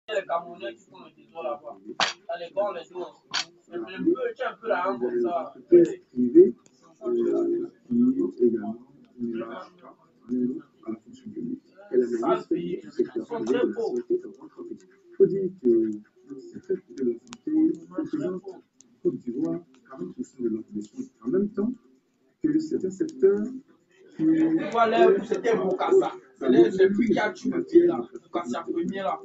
Les Camerounais qui font le désordre là-bas. Les gars, on les doit. Tu un peu la hangue comme ça. Presse privée qui également ne lâche pas à la fonction publique. Et la ministre du secteur privé de la santé et entreprise. Il faut dire que le secteur privé de la santé représente Côte d'Ivoire 40% de l'offre de soins. En même temps que c'est un secteur qui. Voilà, c'était Bokassa. C'est lui qui a tué le pays là. Bokassa premier là.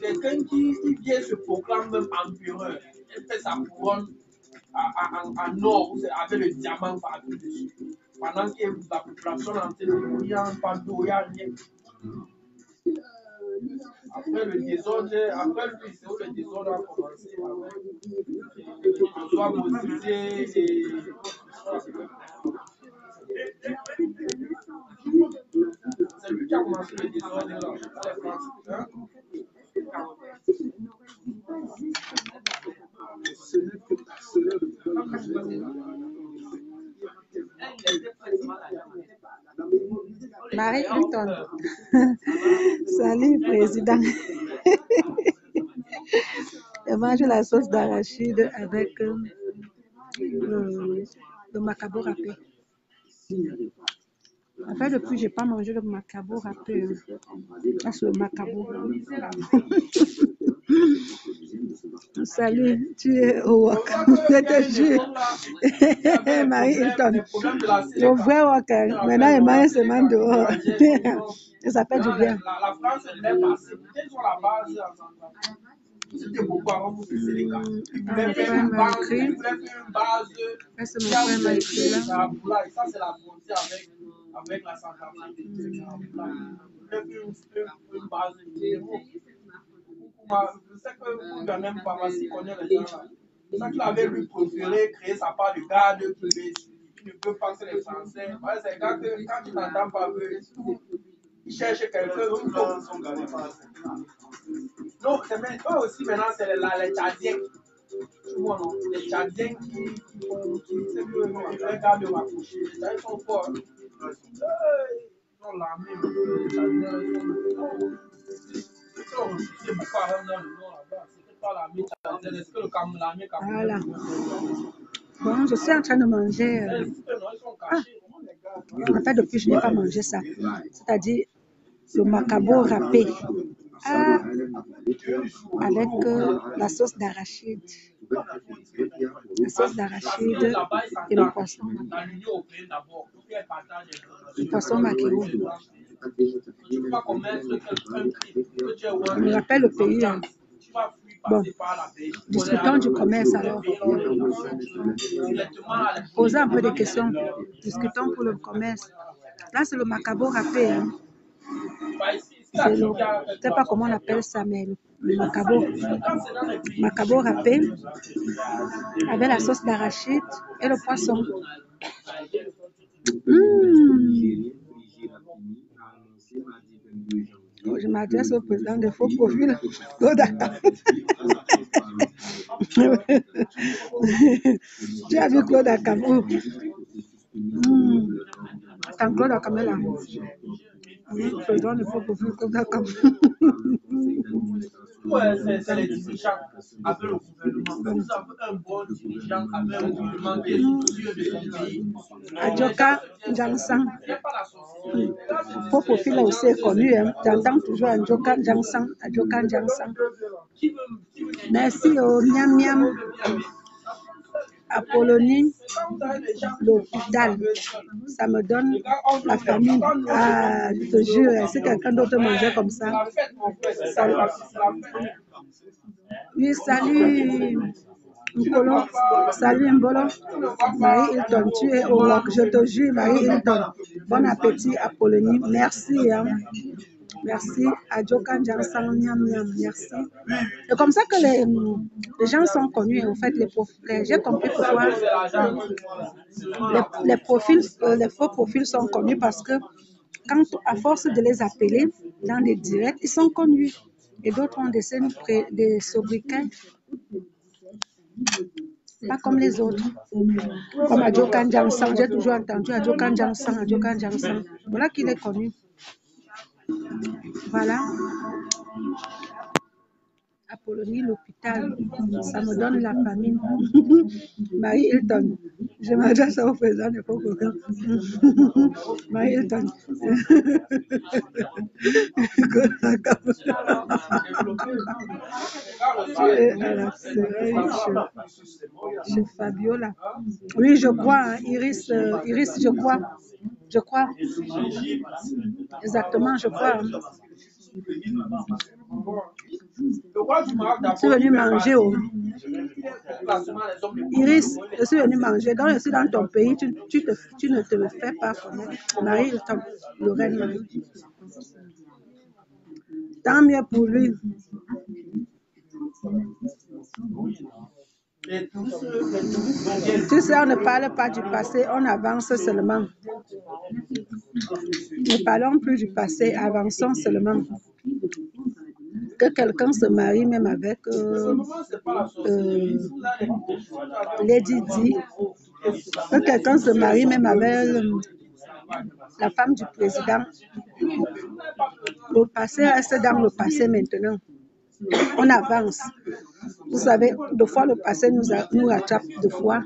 Quelqu'un qui vient se proclame même empereur. Il fait sa couronne en or avec le diamant par-dessus. Pendant que la population entière, il n'y a pas d'eau, il n'y a rien. Après le désordre, après lui, c'est où le désordre a commencé. Soit Mosisé et. C'est lui qui a commencé le désordre là. Marie Hilton. Salut, président. Je mange la sauce d'arachide avec le macabo râpé. En fait, depuis, je n'ai pas mangé le macabo râpé. Ah, c'est le macabo. Salut, tu es au Wok. Je te jure. Marie Hilton. Le vrai Wok. Maintenant, il mange seulement dehors. Ça fait du bien. La France, elle est passée. Peut-être sur la base c'était beaucoup avant vous faisiez les gars. Mon frère m'a écrit. Est-ce que mon frère m'a écrit là? Ça, c'est la frontière avec la Centrafrique. Une base de je sais que vous n'avez même pas si connaît les gens là. C'est ça qu'il avait lui préféré créer sa part de garde qui ne peut pas que les Français. Ouais, c'est quand tu n'entends pas eux, ils cherchent quelqu'un qui sont gardés par non, c'est même eux aussi maintenant, c'est les Tchadiens. Les Tchadiens qui regardent de rapprocher. Les Tchadiens sont forts. Ils sont l'armée, les Tchadiens. C'est beaucoup à dans le nord là-bas. C'était pas l'armée tchadienne. Est-ce que l'armée Voilà. Bon, je suis en train de manger. En fait, depuis, je n'ai pas mangé ça. C'est-à-dire le macabo râpé. Avec la sauce d'arachide. La sauce d'arachide et le poisson. Le poisson maquereau. On me rappelle le pays. Bon, discutons du commerce alors. Posez un peu de questions. Discutons pour le commerce. Là, c'est le macabo râpé. Hein. Je ne sais pas comment on appelle ça, mais le macabo râpé avec la sauce d'arachide et le poisson. Je m'adresse au président de Faux Profil. Tu as vu Claude Akamou? Attends, Claude Akamou là. Président de Faux Profil, Claude Akamou. C'est les dirigeants avec le gouvernement. Vous avez un bon dirigeant avec un gouvernement qui est soucieux de son pays. Adjoka Jansan. Faux Profil là aussi est connu. Hein. J'entends toujours Adjoka Jansan. Adjoka Jansan. Merci au Miam Miam. Apollonie, l'hôpital, ça me donne la famille. Ah, je te jure, si quelqu'un d'autre mangeait comme ça. Oui, salut, Nkolo. Salut, Mbolo. Marie Hilton, tu es au Wok. Je te jure, Marie Hilton. Bon appétit, Apollonie. Merci. Hein. Merci. Adjokan Jansan, miam miam. Merci. C'est comme ça que les gens sont connus. En fait, j'ai compris pourquoi les faux profils sont connus parce que à force de les appeler dans des directs, ils sont connus. Et d'autres ont des sobriquets. Pas comme les autres. Comme Adjokan Jansan. J'ai toujours entendu Adjokan Jansan, Adjokan Jansan. Voilà qu'il est connu. Voilà. Apollonie, l'hôpital. Ça me donne la famine. Marie Hilton. Je m'adresse au président de Cococa. Marie Hilton. Chez Fabiola. Oui, je crois, hein, Iris, je crois. Je crois. Exactement, je crois. Hein. Je suis venu manger. Oh. Iris, je suis venu manger. Quand je suis dans ton pays, tu ne te le fais pas connaître. Marie, Lorraine. Tant mieux pour lui. Tu sais, on ne parle pas du passé, on avance seulement. Ne parlons plus du passé, avançons seulement. Que quelqu'un se marie même avec Lady Di, que quelqu'un se marie même avec la femme du président. Le passé reste dans le passé maintenant. On avance. Vous savez, deux fois le passé nous rattrape deux fois.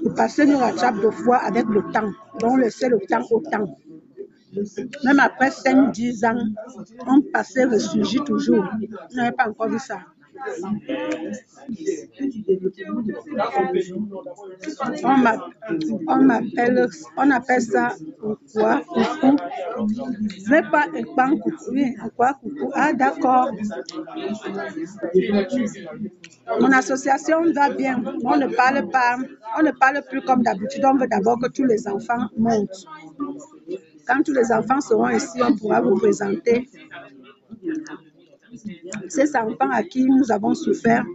Le passé nous rattrape deux fois avec le temps. Donc, laissez le temps au temps. Même après 5-10 ans, un passé ressurgit toujours. Vous n'avez pas encore vu ça. On appelle ça quoi? Coucou. Ce n'est pas un pan coucou, oui, un quoi coucou. Ah, d'accord. Mon association va bien. On ne parle plus comme d'habitude. On veut d'abord que tous les enfants montent. Quand tous les enfants seront ici, on pourra vous présenter ces enfants à qui nous avons souffert,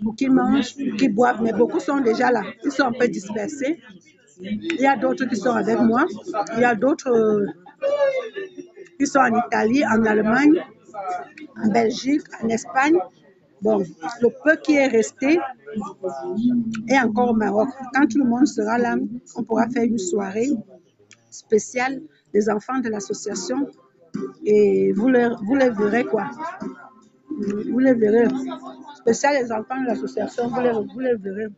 pour qu'ils mangent, pour qu'ils boivent. Mais beaucoup sont déjà là. Ils sont un peu dispersés. Il y a d'autres qui sont avec moi. Il y a d'autres qui sont en Italie, en Allemagne, en Belgique, en Espagne. Bon, le peu qui est resté est encore au Maroc. Quand tout le monde sera là, on pourra faire une soirée spéciale des enfants de l'association et vous les verrez quoi. Vous les verrez. Spécial les enfants de l'association, vous les verrez.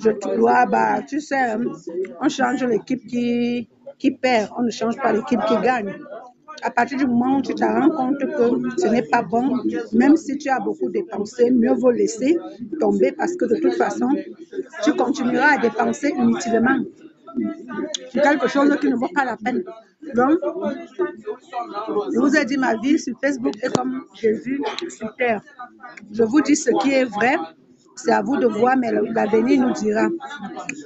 Je te dois, bah, tu sais, on change l'équipe qui perd, on ne change pas l'équipe qui gagne. À partir du moment où tu te rends compte que ce n'est pas bon, même si tu as beaucoup dépensé, mieux vaut laisser tomber parce que de toute façon, tu continueras à dépenser inutilement. C'est quelque chose qui ne vaut pas la peine. Donc, je vous ai dit, ma vie sur Facebook est comme Jésus sur terre. Je vous dis ce qui est vrai, c'est à vous de voir, mais l'avenir nous dira.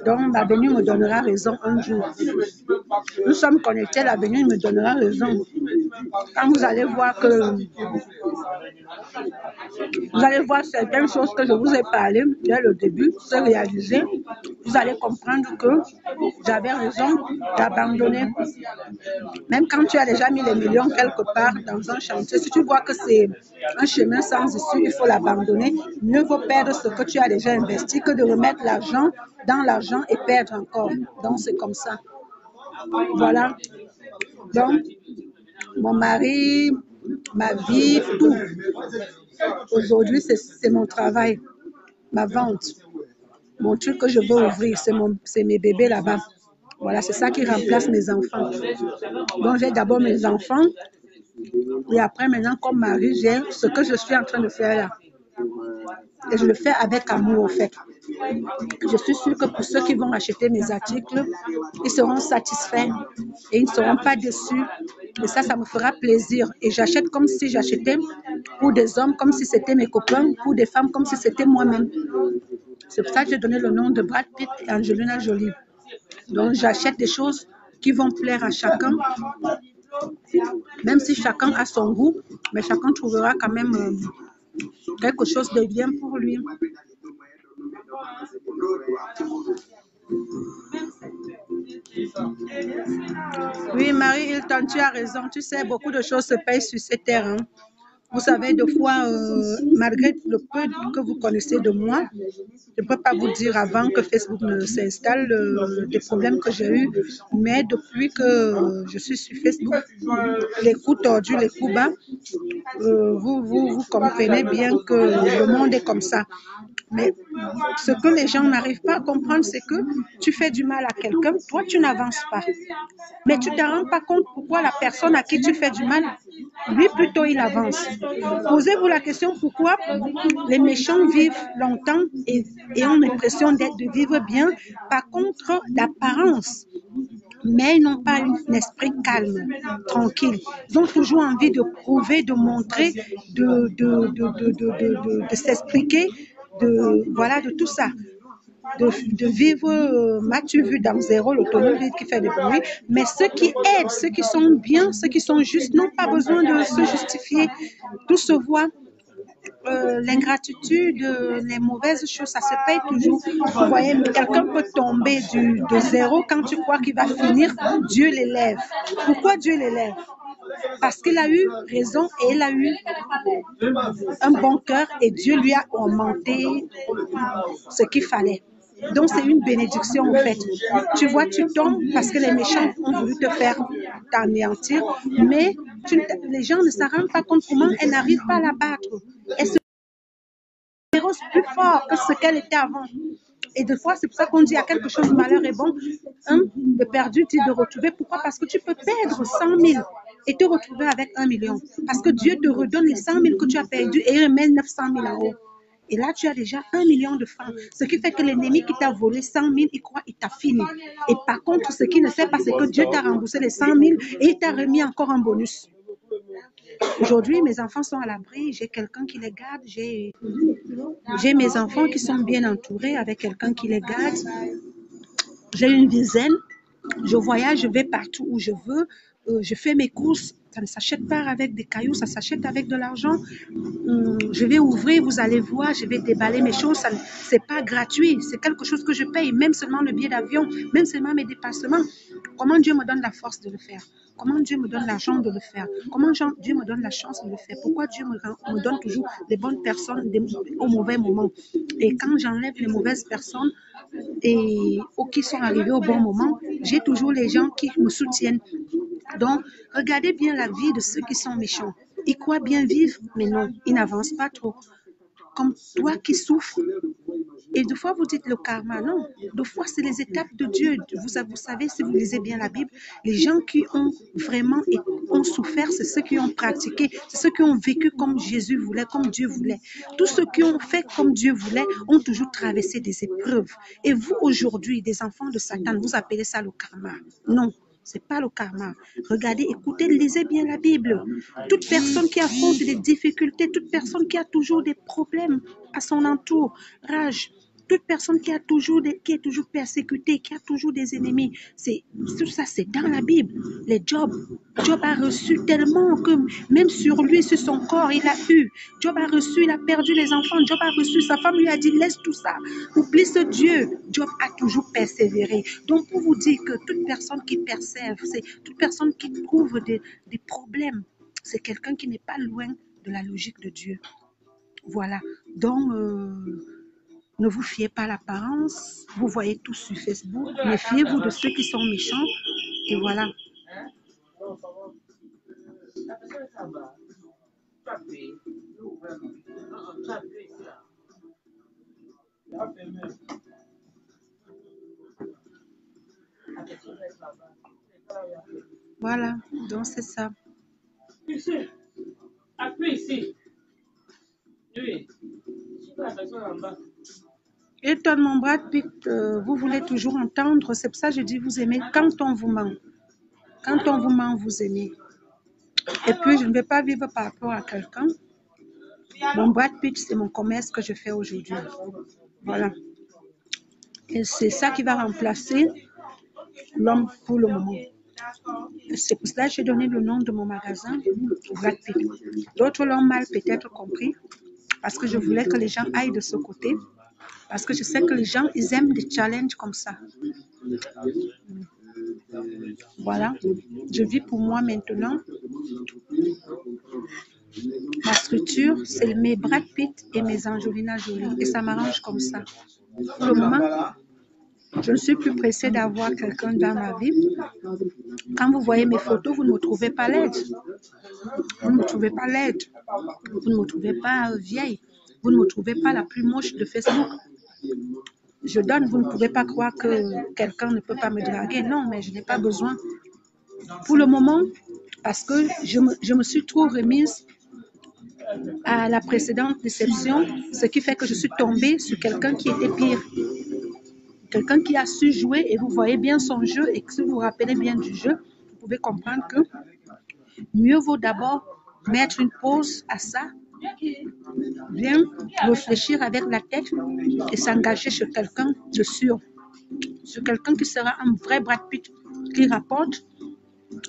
Donc, l'avenir me donnera raison un jour. Nous sommes connectés, l'avenir me donnera raison. Quand vous allez voir certaines choses que je vous ai parlé dès le début se réaliser, vous allez comprendre que j'avais raison d'abandonner. Même quand tu as déjà mis les millions quelque part dans un chantier, si tu vois que c'est un chemin sans issue, il faut l'abandonner. Mieux vaut perdre ce que tu as déjà investi que de remettre l'argent dans l'argent et perdre encore. Donc, c'est comme ça. Voilà. Donc, mon mari, ma vie, tout. Aujourd'hui, c'est mon travail, ma vente, mon truc que je veux ouvrir, c'est mes bébés là-bas. Voilà, c'est ça qui remplace mes enfants. Donc, j'ai d'abord mes enfants, et après, maintenant, comme mari, j'ai ce que je suis en train de faire là. Et je le fais avec amour, au fait. Je suis sûre que pour ceux qui vont acheter mes articles, ils seront satisfaits et ils ne seront pas déçus. Et ça me fera plaisir. Et j'achète comme si j'achetais pour des hommes, comme si c'était mes copains, pour des femmes, comme si c'était moi-même. C'est pour ça que j'ai donné le nom de Brad Pitt et Angelina Jolie. Donc, j'achète des choses qui vont plaire à chacun, même si chacun a son goût, mais chacun trouvera quand même quelque chose de bien pour lui. Oui, Marie Hilton, tu as raison. Tu sais, beaucoup de choses se payent sur ces terres. Hein. Vous savez, des fois, malgré le peu que vous connaissez de moi, je ne peux pas vous dire avant que Facebook ne s'installe des problèmes que j'ai eus, mais depuis que je suis sur Facebook, les coups tordus, les coups bas, vous comprenez bien que le monde est comme ça. Mais ce que les gens n'arrivent pas à comprendre, c'est que tu fais du mal à quelqu'un, toi tu n'avances pas. Mais tu ne te rends pas compte pourquoi la personne à qui tu fais du mal, lui plutôt il avance. Posez-vous la question pourquoi les méchants vivent longtemps et ont l'impression de vivre bien. Par contre, l'apparence, mais ils n'ont pas un esprit calme, tranquille. Ils ont toujours envie de prouver, de montrer, de s'expliquer, voilà, de tout ça. De vivre, m'as-tu vu dans zéro, l'automobile qui fait du bruit, mais ceux qui aident, ceux qui sont bien, ceux qui sont justes, n'ont pas besoin de se justifier. Tout se voit. L'ingratitude, les mauvaises choses, ça se paye toujours. Vous voyez, quelqu'un peut tomber de zéro quand tu crois qu'il va finir, Dieu l'élève. Pourquoi Dieu l'élève? Parce qu'il a eu raison et il a eu un bon cœur et Dieu lui a augmenté ce qu'il fallait. Donc, c'est une bénédiction en fait. Tu vois, tu tombes parce que les méchants ont voulu te faire t'anéantir, mais les gens ne se rendent pas compte comment elle n'arrive pas à la battre. Elle se rose plus fort que ce qu'elle était avant. Et des fois, c'est pour ça qu'on dit à quelque chose de malheur est bon, de perdu, tu de retrouver. Pourquoi? Parce que tu peux perdre 100 000 et te retrouver avec 1 million. Parce que Dieu te redonne les 100 000 que tu as perdu et il remet 900 000 en haut. Et là, tu as déjà 1 million de francs. Ce qui fait que l'ennemi qui t'a volé 100 000, il croit qu'il t'a fini. Et par contre, ce qu'il ne sait pas, c'est que Dieu t'a remboursé les 100 000 et il t'a remis encore un bonus. Aujourd'hui, mes enfants sont à l'abri, j'ai quelqu'un qui les garde, j'ai mes enfants qui sont bien entourés avec quelqu'un qui les garde. J'ai une dizaine, je voyage, je vais partout où je veux, je fais mes courses, ça ne s'achète pas avec des cailloux, ça s'achète avec de l'argent. Je vais ouvrir, vous allez voir, je vais déballer mes choses, c'est pas gratuit, c'est quelque chose que je paye, même seulement le billet d'avion, même seulement mes dépassements. Comment Dieu me donne la force de le faire? Comment Dieu me donne l'argent de le faire? Comment Dieu me donne la chance de le faire? Pourquoi Dieu me donne toujours les bonnes personnes au mauvais moment? Et quand j'enlève les mauvaises personnes et qui sont arrivées au bon moment, j'ai toujours les gens qui me soutiennent. Donc, regardez bien la vie de ceux qui sont méchants. Ils croient bien vivre, mais non, ils n'avancent pas trop. Comme toi qui souffres. Et des fois, vous dites le karma. Non, des fois, c'est les étapes de Dieu. Vous savez, si vous lisez bien la Bible, les gens qui ont vraiment ont souffert, c'est ceux qui ont pratiqué, c'est ceux qui ont vécu comme Jésus voulait, comme Dieu voulait. Tous ceux qui ont fait comme Dieu voulait ont toujours traversé des épreuves. Et vous, aujourd'hui, des enfants de Satan, vous appelez ça le karma. Non. C'est pas le karma. Regardez, écoutez, lisez bien la Bible. Toute personne qui affronte des difficultés, toute personne qui a toujours des problèmes à son entourage, toute personne qui est toujours persécutée, qui a toujours des ennemis, tout ça, c'est dans la Bible. Les Job a reçu tellement que même sur lui, sur son corps, il a eu. Job a reçu, il a perdu les enfants. Job a reçu, sa femme lui a dit, laisse tout ça. Oublie ce Dieu. Job a toujours persévéré. Donc, pour vous dire que toute personne qui persévère, c'est toute personne qui trouve des problèmes, c'est quelqu'un qui n'est pas loin de la logique de Dieu. Voilà. Donc, ne vous fiez pas à l'apparence. Vous voyez tout sur Facebook. Méfiez-vous de ceux qui sont méchants. Et voilà. Voilà. Donc, c'est ça. Ici. Appuie ici. Oui. La personne en bas. Elton, mon Brad Pitt, vous voulez toujours entendre. C'est pour ça que je dis vous aimez quand on vous ment. Quand on vous ment, vous aimez. Et puis, je ne vais pas vivre par rapport à quelqu'un. Mon Brad Pitt, c'est mon commerce que je fais aujourd'hui. Voilà. Et c'est ça qui va remplacer l'homme pour le moment. C'est pour cela que j'ai donné le nom de mon magasin, Brad Pitt. D'autres l'ont mal peut-être compris, parce que je voulais que les gens aillent de ce côté. Parce que je sais que les gens, ils aiment des challenges comme ça. Voilà. Je vis pour moi maintenant. Ma structure, c'est mes Brad Pitt et mes Angelina Jolie. Et ça m'arrange comme ça. Pour le moment, je ne suis plus pressée d'avoir quelqu'un dans ma vie. Quand vous voyez mes photos, vous ne me trouvez pas laide. Vous ne me trouvez pas laide. Vous ne me trouvez pas vieille. Vous ne me trouvez pas la plus moche de Facebook. Je donne, vous ne pouvez pas croire que quelqu'un ne peut pas me draguer. Non, mais je n'ai pas besoin. Pour le moment, parce que je me suis trop remise à la précédente déception, ce qui fait que je suis tombée sur quelqu'un qui était pire. Quelqu'un qui a su jouer et vous voyez bien son jeu et que si vous vous rappelez bien du jeu, vous pouvez comprendre que mieux vaut d'abord mettre une pause à ça, bien réfléchir avec la tête et s'engager sur quelqu'un de sûr, sur quelqu'un qui sera un vrai Brad Pitt qui rapporte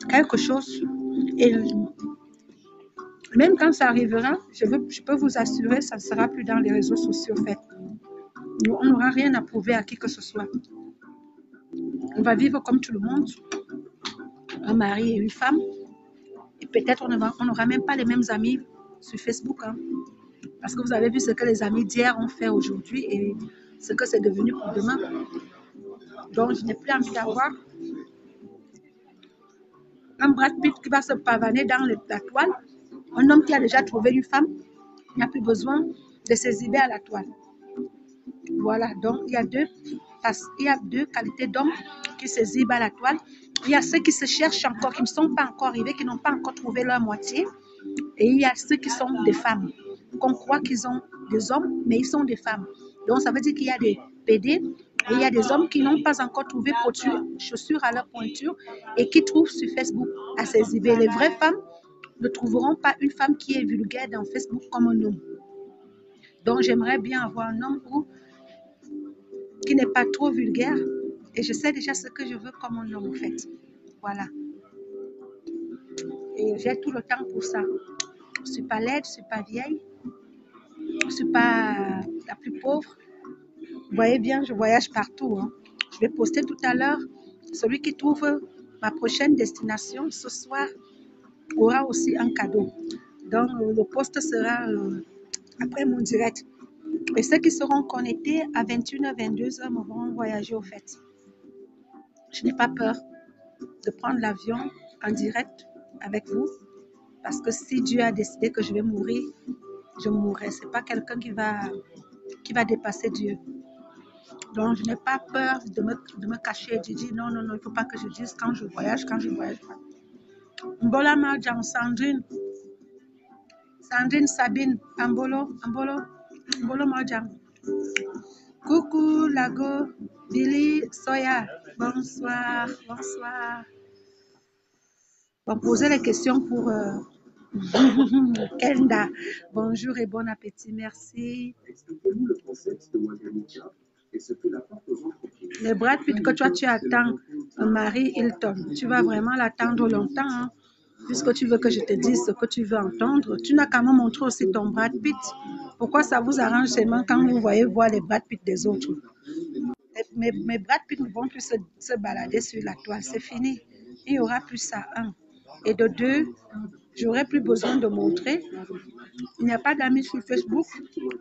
quelque chose. Et même quand ça arrivera, je peux vous assurer, ça ne sera plus dans les réseaux sociaux faits. On n'aura rien à prouver à qui que ce soit. On va vivre comme tout le monde, un mari et une femme. Et peut-être on n'aura même pas les mêmes amis sur Facebook. Hein. Parce que vous avez vu ce que les amis d'hier ont fait aujourd'hui et ce que c'est devenu pour demain. Donc, je n'ai plus envie d'avoir un Brad Pitt qui va se pavaner dans la toile. Un homme qui a déjà trouvé une femme, il n'a plus besoin de s'exhiber à la toile. Voilà, donc il y a deux qualités d'hommes qui s'exhibent à la toile. Il y a ceux qui se cherchent encore, qui ne sont pas encore arrivés, qui n'ont pas encore trouvé leur moitié. Et il y a ceux qui sont des femmes, qu'on croit qu'ils ont des hommes, mais ils sont des femmes. Donc ça veut dire qu'il y a des PD et il y a des hommes qui n'ont pas encore trouvé chaussures à leur pointure et qui trouvent sur Facebook à s'exhiber. Les vraies femmes ne trouveront pas une femme qui est vulgaire dans Facebook comme un homme. Donc j'aimerais bien avoir un homme qui n'est pas trop vulgaire et je sais déjà ce que je veux comme un homme en fait. Voilà. Et j'ai tout le temps pour ça. Je ne suis pas laide, je ne suis pas vieille, je ne suis pas la plus pauvre. Vous voyez bien, je voyage partout. Hein. Je vais poster tout à l'heure. Celui qui trouve ma prochaine destination ce soir aura aussi un cadeau. Donc, le post sera après mon direct. Et ceux qui seront connectés à 21h, 22h me vont voyager au fait. Je n'ai pas peur de prendre l'avion en direct avec vous. Parce que si Dieu a décidé que je vais mourir, je mourrai. Ce n'est pas quelqu'un qui va dépasser Dieu. Donc, je n'ai pas peur de me cacher et de dire non, il ne faut pas que je dise quand je voyage pas. Mbola Marjam, Sandrine, Sabine, Ambolo Marjam. Coucou, Lago, Billy, Soya, bonsoir. On va poser les questions pour Kenda. Bonjour et bon appétit, merci. Expliquez-nous le concept de Waganica et ce que l'apporte aux entreprises. Le Brad Pitt que toi tu attends, Marie Hilton, tu vas vraiment l'attendre longtemps, hein, puisque tu veux que je te dise ce que tu veux entendre. Tu n'as qu'à me montrer aussi ton Brad Pitt. Pourquoi ça vous arrange seulement quand vous voyez voir les Brad Pitt des autres? Mes Brad Pitt ne vont plus se balader sur la toile, c'est fini. Il n'y aura plus ça, un. Et de deux, j'aurai plus besoin de montrer. Il n'y a pas d'amis sur Facebook.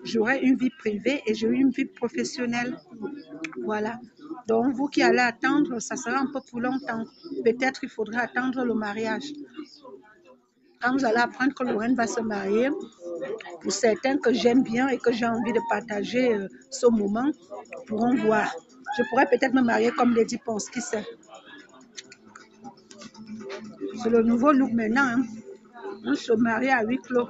J'aurai une vie privée et j'ai une vie professionnelle. Voilà. Donc, vous qui allez attendre, ça sera un peu pour longtemps. Peut-être qu'il faudra attendre le mariage. Quand vous allez apprendre que Lorraine va se marier, pour certains que j'aime bien et que j'ai envie de partager ce moment, pourront voir. Je pourrais peut-être me marier comme Lady Ponce, qui sait. C'est le nouveau look maintenant. Hein. On se marie à huis clos.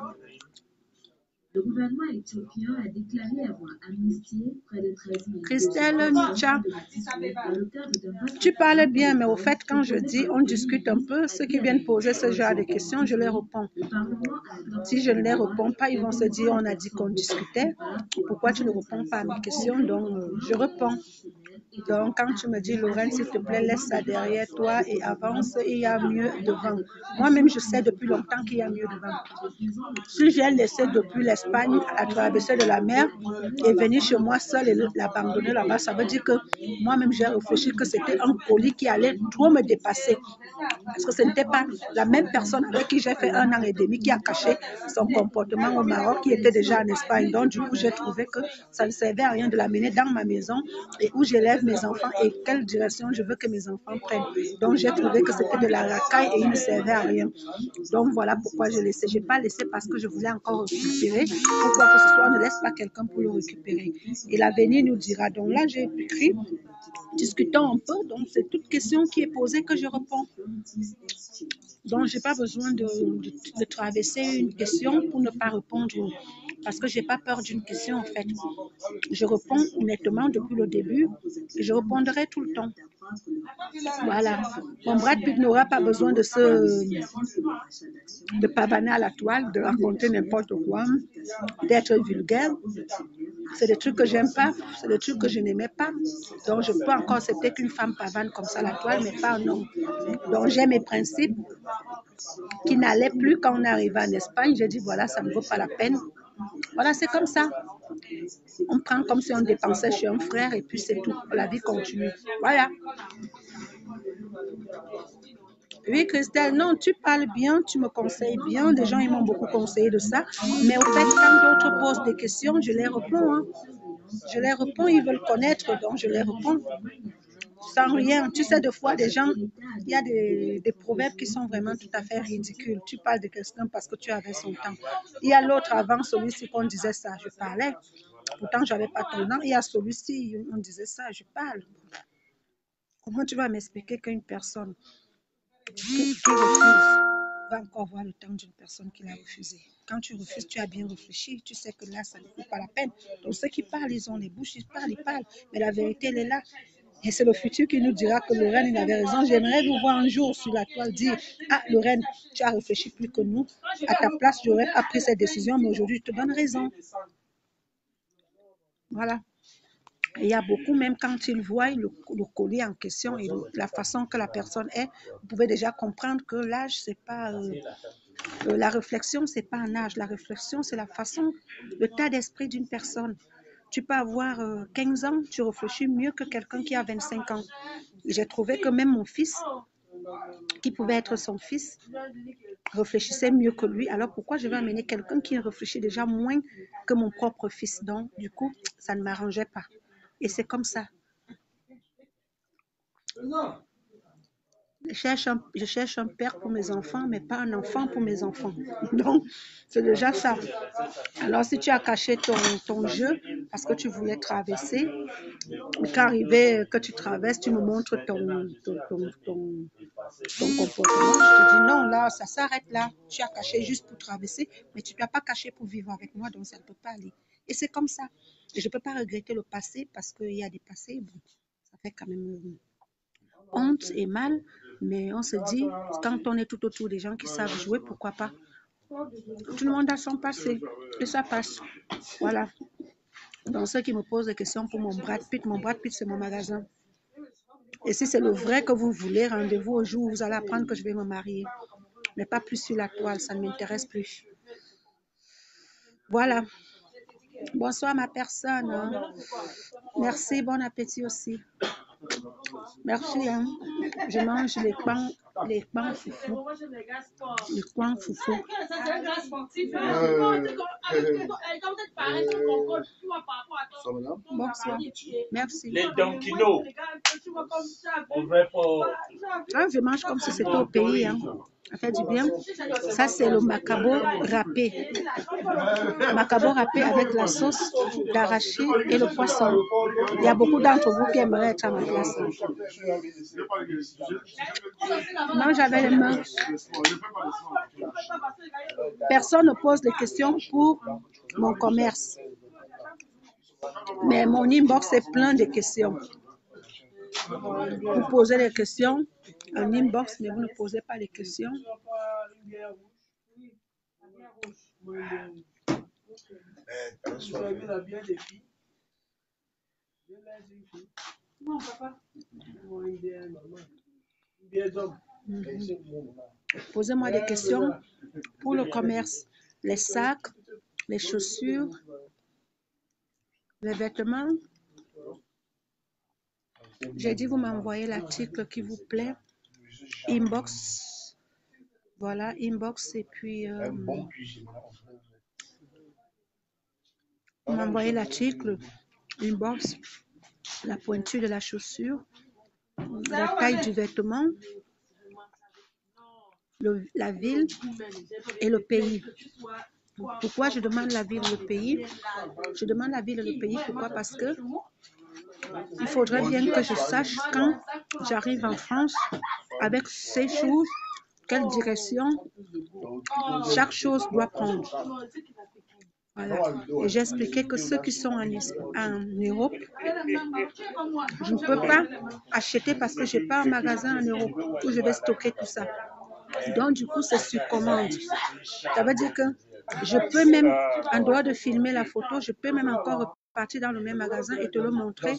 Le gouvernement éthiopien a déclaré avoir amnistié près de 13 000 Christelle Nicha, tu parles bien, mais au fait, quand je dis on discute un peu, ceux qui viennent poser ce genre de questions, je les réponds. Si je ne les réponds pas, ils vont se dire on a dit qu'on discutait. Pourquoi tu ne réponds pas à mes questions? Donc, je réponds. Donc, quand tu me dis, Lorraine, s'il te plaît, laisse ça derrière toi et avance, il y a mieux devant. Moi-même, je sais depuis longtemps qu'il y a mieux devant. Si j'ai laissé depuis l'Espagne à la traversée de la mer et venir chez moi seule et l'abandonner là-bas, ça veut dire que moi-même, j'ai réfléchi que c'était un colis qui allait trop me dépasser. Parce que ce n'était pas la même personne avec qui j'ai fait 1 an et demi qui a caché son comportement au Maroc, qui était déjà en Espagne. Donc, du coup, j'ai trouvé que ça ne servait à rien de l'amener dans ma maison et où j'élève mes enfants et quelle direction je veux que mes enfants prennent. Donc, j'ai trouvé que c'était de la racaille et il ne servait à rien. Donc, voilà pourquoi je laissais. Je n'ai pas laissé parce que je voulais encore récupérer. Pourquoi que ce soit, on ne laisse pas quelqu'un pour le récupérer. Et l'avenir nous dira. Donc là, j'ai écrit. Discutons un peu, donc c'est toute question qui est posée que je réponds. Donc, je n'ai pas besoin de traverser une question pour ne pas répondre, parce que je n'ai pas peur d'une question en fait. Je réponds honnêtement depuis le début et je répondrai tout le temps. Voilà. Mon Brad Pitt n'aura pas besoin de pavaner à la toile, de raconter n'importe quoi, d'être vulgaire. C'est des trucs que j'aime pas, c'est des trucs que je n'aimais pas. Donc, je peux encore accepter qu'une femme pavane comme ça à la toile, mais pas un homme. Donc, j'ai mes principes qui n'allaient plus quand on est arrivé en Espagne. J'ai dit, voilà, ça ne vaut pas la peine. Voilà, c'est comme ça. On prend comme si on dépensait chez un frère et puis c'est tout. La vie continue. Voilà. Oui, Christelle, non, tu parles bien, tu me conseilles bien. Les gens, ils m'ont beaucoup conseillé de ça. Mais au fait, quand d'autres posent des questions, je les réponds. Hein. Je les réponds, ils veulent connaître, donc je les réponds. Sans rien. Tu sais, des fois, des gens, il y a des proverbes qui sont vraiment tout à fait ridicules. Tu parles de quelqu'un parce que tu avais son temps. Il y a l'autre avant celui-ci qu'on disait ça, je parlais. Pourtant, je n'avais pas ton nom. Il y a celui-ci, on disait ça, je parle. Comment tu vas m'expliquer qu'une personne qui refuse va encore voir le temps d'une personne qui l'a refusé? Quand tu refuses, tu as bien réfléchi. Tu sais que là, ça ne vaut pas la peine. Donc, ceux qui parlent, ils ont les bouches, ils parlent. Mais la vérité, elle est là. Et c'est le futur qui nous dira que Lorraine, il avait raison. J'aimerais vous voir un jour sur la toile dire, ah, Lorraine, tu as réfléchi plus que nous. À ta place, j'aurais pas pris cette décision, mais aujourd'hui, je te donne raison. Voilà. Et il y a beaucoup, même quand ils voient le colis en question et la façon que la personne est, vous pouvez déjà comprendre que l'âge, c'est pas... la réflexion, c'est pas un âge. La réflexion, c'est la façon, le tas d'esprit d'une personne. Tu peux avoir 15 ans, tu réfléchis mieux que quelqu'un qui a 25 ans. J'ai trouvé que même mon fils, qui pouvait être son fils, réfléchissait mieux que lui. Alors pourquoi je vais amener quelqu'un qui réfléchit déjà moins que mon propre fils? Donc, du coup, ça ne m'arrangeait pas. Et c'est comme ça. Je cherche un père pour mes enfants, mais pas un enfant pour mes enfants. Donc, c'est déjà ça. Alors, si tu as caché ton jeu parce que tu voulais traverser, mais quand arrivé que tu traverses, tu me montres ton comportement, je te dis non, là, ça s'arrête là. Tu as caché juste pour traverser, mais tu ne dois pas cacher pour vivre avec moi, donc ça ne peut pas aller. Et c'est comme ça. Et je ne peux pas regretter le passé parce qu'il y a des passés, bon, ça fait quand même honte et mal, mais on se dit, quand on est tout autour des gens qui savent jouer, pourquoi pas? Tout le monde a son passé et ça passe. Voilà. Donc, ceux qui me posent des questions pour mon Brad Pitt, c'est mon magasin. Et si c'est le vrai que vous voulez, rendez-vous au jour où vous allez apprendre que je vais me marier. Mais pas plus sur la toile, ça ne m'intéresse plus. Voilà. Bonsoir ma personne. Hein. Merci, bon appétit aussi. Merci. Hein. Je mange les pains foufou. Les pains foufou. Bonsoir. Merci. Les donkinos. On va pas. Ah, je mange comme si c'était au pays. Hein. Ça fait du bien. Ça, c'est le macabo râpé. Macabo râpé avec la sauce d'arachide et le poisson. Il y a beaucoup d'entre vous qui aimeraient être à ma place. Mange avec les mains. Personne ne pose des questions pour mon commerce. Mais mon inbox est plein de questions. Vous posez des questions en inbox, mais vous ne posez pas les questions. Posez-moi des questions pour le commerce. Les sacs, les chaussures, les vêtements. J'ai dit, vous m'envoyez l'article qui vous plaît. Inbox. Voilà, inbox. Et puis, vous m'envoyez l'article. Inbox. La pointure de la chaussure. La taille du vêtement. La ville et le pays. Pourquoi je demande la ville et le pays? Je demande la ville et le pays. Pourquoi? Parce que il faudrait bien que je sache quand j'arrive en France avec ces choses, quelle direction chaque chose doit prendre. Voilà. Et j'ai expliqué que ceux qui sont en Europe, je ne peux pas acheter parce que je n'ai pas un magasin en Europe où je vais stocker tout ça. Donc, du coup, c'est sur commande. Ça veut dire que je peux même, en dehors de filmer la photo, je peux même encore repartir dans le même magasin et te le montrer.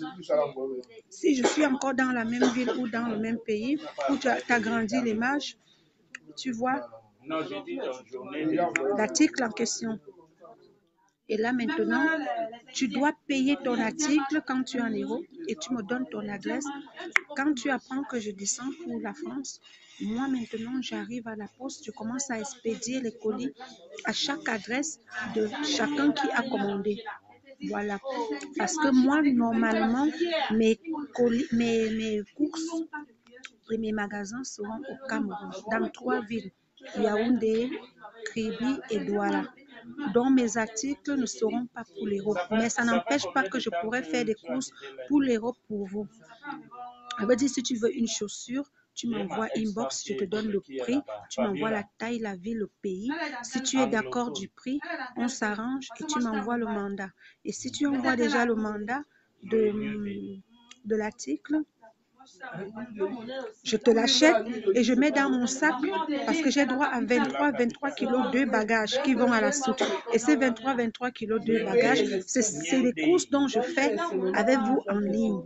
Si je suis encore dans la même ville ou dans le même pays, où tu as agrandi l'image, tu vois l'article en question. Et là, maintenant, tu dois payer ton article quand tu es en Europe et tu me donnes ton adresse. Quand tu apprends que je descends pour la France, moi, maintenant, j'arrive à la poste, je commence à expédier les colis à chaque adresse de chacun qui a commandé. Voilà. Parce que moi, normalement, mes courses et mes magasins seront au Cameroun, dans 3 villes, Yaoundé, Kribi et Douala. Donc mes articles ne seront pas pour l'Europe, mais ça n'empêche pas que je pourrais faire des courses pour l'Europe pour vous. Ça veut dire, si tu veux une chaussure, tu m'envoies inbox, je te donne le prix, tu m'envoies la taille, la ville, le pays. Si tu es d'accord du prix, on s'arrange et tu m'envoies le mandat. Et si tu envoies déjà le mandat de l'article, je te l'achète et je mets dans mon sac parce que j'ai droit à 23 kilos de bagages qui vont à la soute. Et ces 23 kilos de bagages, c'est les courses dont je fais avec vous en ligne.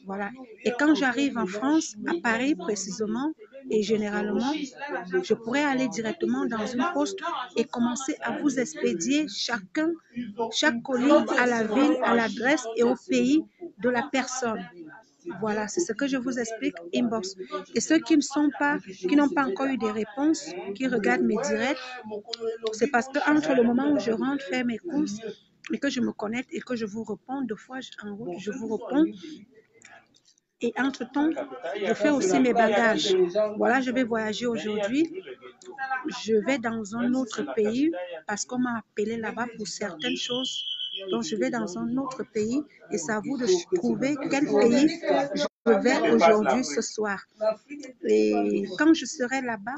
Voilà. Et quand j'arrive en France, à Paris précisément, et généralement, je pourrais aller directement dans une poste et commencer à vous expédier chaque colis à la ville, à l'adresse et au pays de la personne. Voilà, c'est ce que je vous explique, inbox. Et ceux qui n'ont pas encore eu des réponses, qui regardent mes directs, c'est parce que entre le moment où je rentre faire mes courses et que je me connecte et que je vous réponds, 2 fois en route, je vous réponds. Et entre-temps, je fais aussi mes bagages. Voilà, je vais voyager aujourd'hui. Je vais dans un autre pays parce qu'on m'a appelé là-bas pour certaines choses. Donc, je vais dans un autre pays et c'est à vous de trouver quel pays je vais aujourd'hui, ce soir. Et quand je serai là-bas,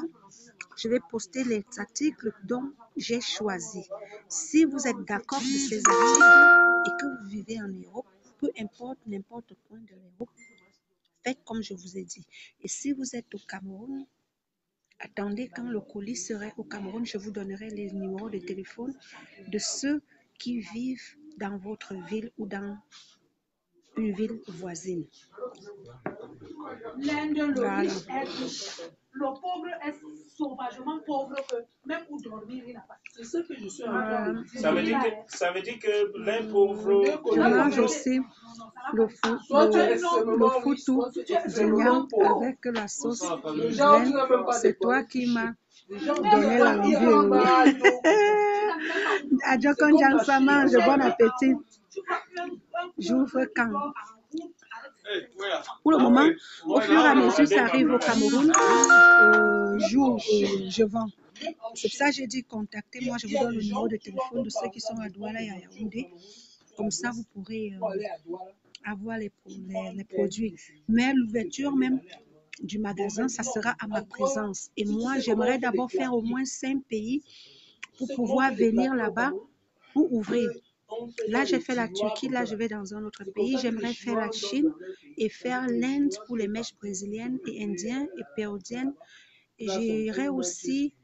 je vais poster les articles dont j'ai choisi. Si vous êtes d'accord de ces articles et que vous vivez en Europe, peu importe n'importe point de l'Europe, faites comme je vous ai dit. Et si vous êtes au Cameroun, attendez quand le colis serait au Cameroun, je vous donnerai les numéros de téléphone de ceux qui vivent dans votre ville ou dans une ville voisine. L'un de l'autre, le pauvre est sauvagement pauvre que même où dormir, il n'a pas. C'est ce que je suis en train de dire. Ça veut dire que les pauvres... Je mange aussi le foutou d'igname avec la sauce graine. C'est toi qui m'as donné l'envie. Adjokon Jansa mange, bon appétit. J'ouvre quand. Pour le moment, au fur et à mesure, ça arrive au Cameroun, je vends. C'est pour ça que j'ai dit contactez-moi, je vous donne le numéro de téléphone de ceux qui sont à Douala et à Yaoundé. Comme ça, vous pourrez avoir les produits. Mais l'ouverture même du magasin, ça sera à ma présence. Et moi, j'aimerais d'abord faire au moins 5 pays pour pouvoir venir là-bas pour ouvrir. Là, j'ai fait la Turquie, là, je vais dans un autre pays. J'aimerais faire la Chine et faire l'Inde pour les mèches brésiliennes et indiennes et péruviennes. Et j'irai aussi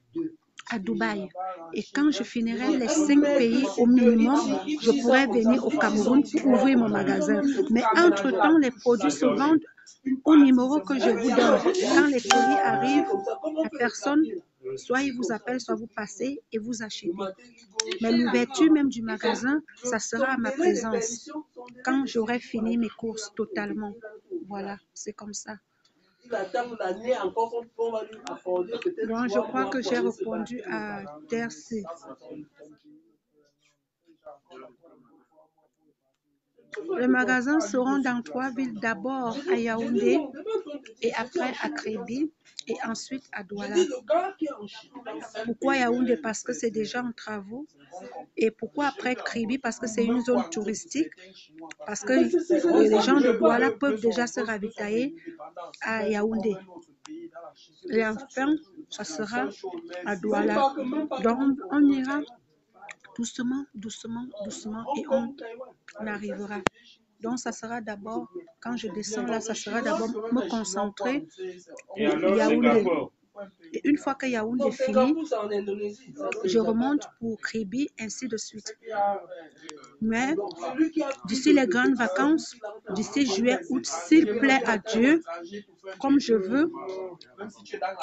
à Dubaï. Et quand je finirai les 5 pays au minimum, je pourrai venir au Cameroun pour ouvrir mon magasin. Mais entre-temps, les produits se vendent au numéro que je vous donne. Quand les colis arrivent, la personne, soit il vous appelle, soit vous passez et vous achetez. Mais l'ouverture même du magasin, ça sera à ma présence. Quand j'aurai fini mes courses totalement. Voilà, c'est comme ça. Donc, je crois que j'ai répondu à Tercy. Les magasins seront dans 3 villes, d'abord à Yaoundé et après à Kribi et ensuite à Douala. Pourquoi Yaoundé? Parce que c'est déjà en travaux. Et pourquoi après Kribi? Parce que c'est une zone touristique. Parce que les gens de Douala peuvent déjà se ravitailler à Yaoundé. Et enfin, ça sera à Douala. Donc, on ira doucement, doucement, doucement et on arrivera. Donc, ça sera d'abord, quand je descends là, ça sera d'abord me concentrer pour Yaoundé. Et une fois que Yaoundé est fini, je remonte pour Kribi, ainsi de suite. Mais d'ici les grandes vacances, d'ici juillet, août, s'il plaît à Dieu, comme je veux,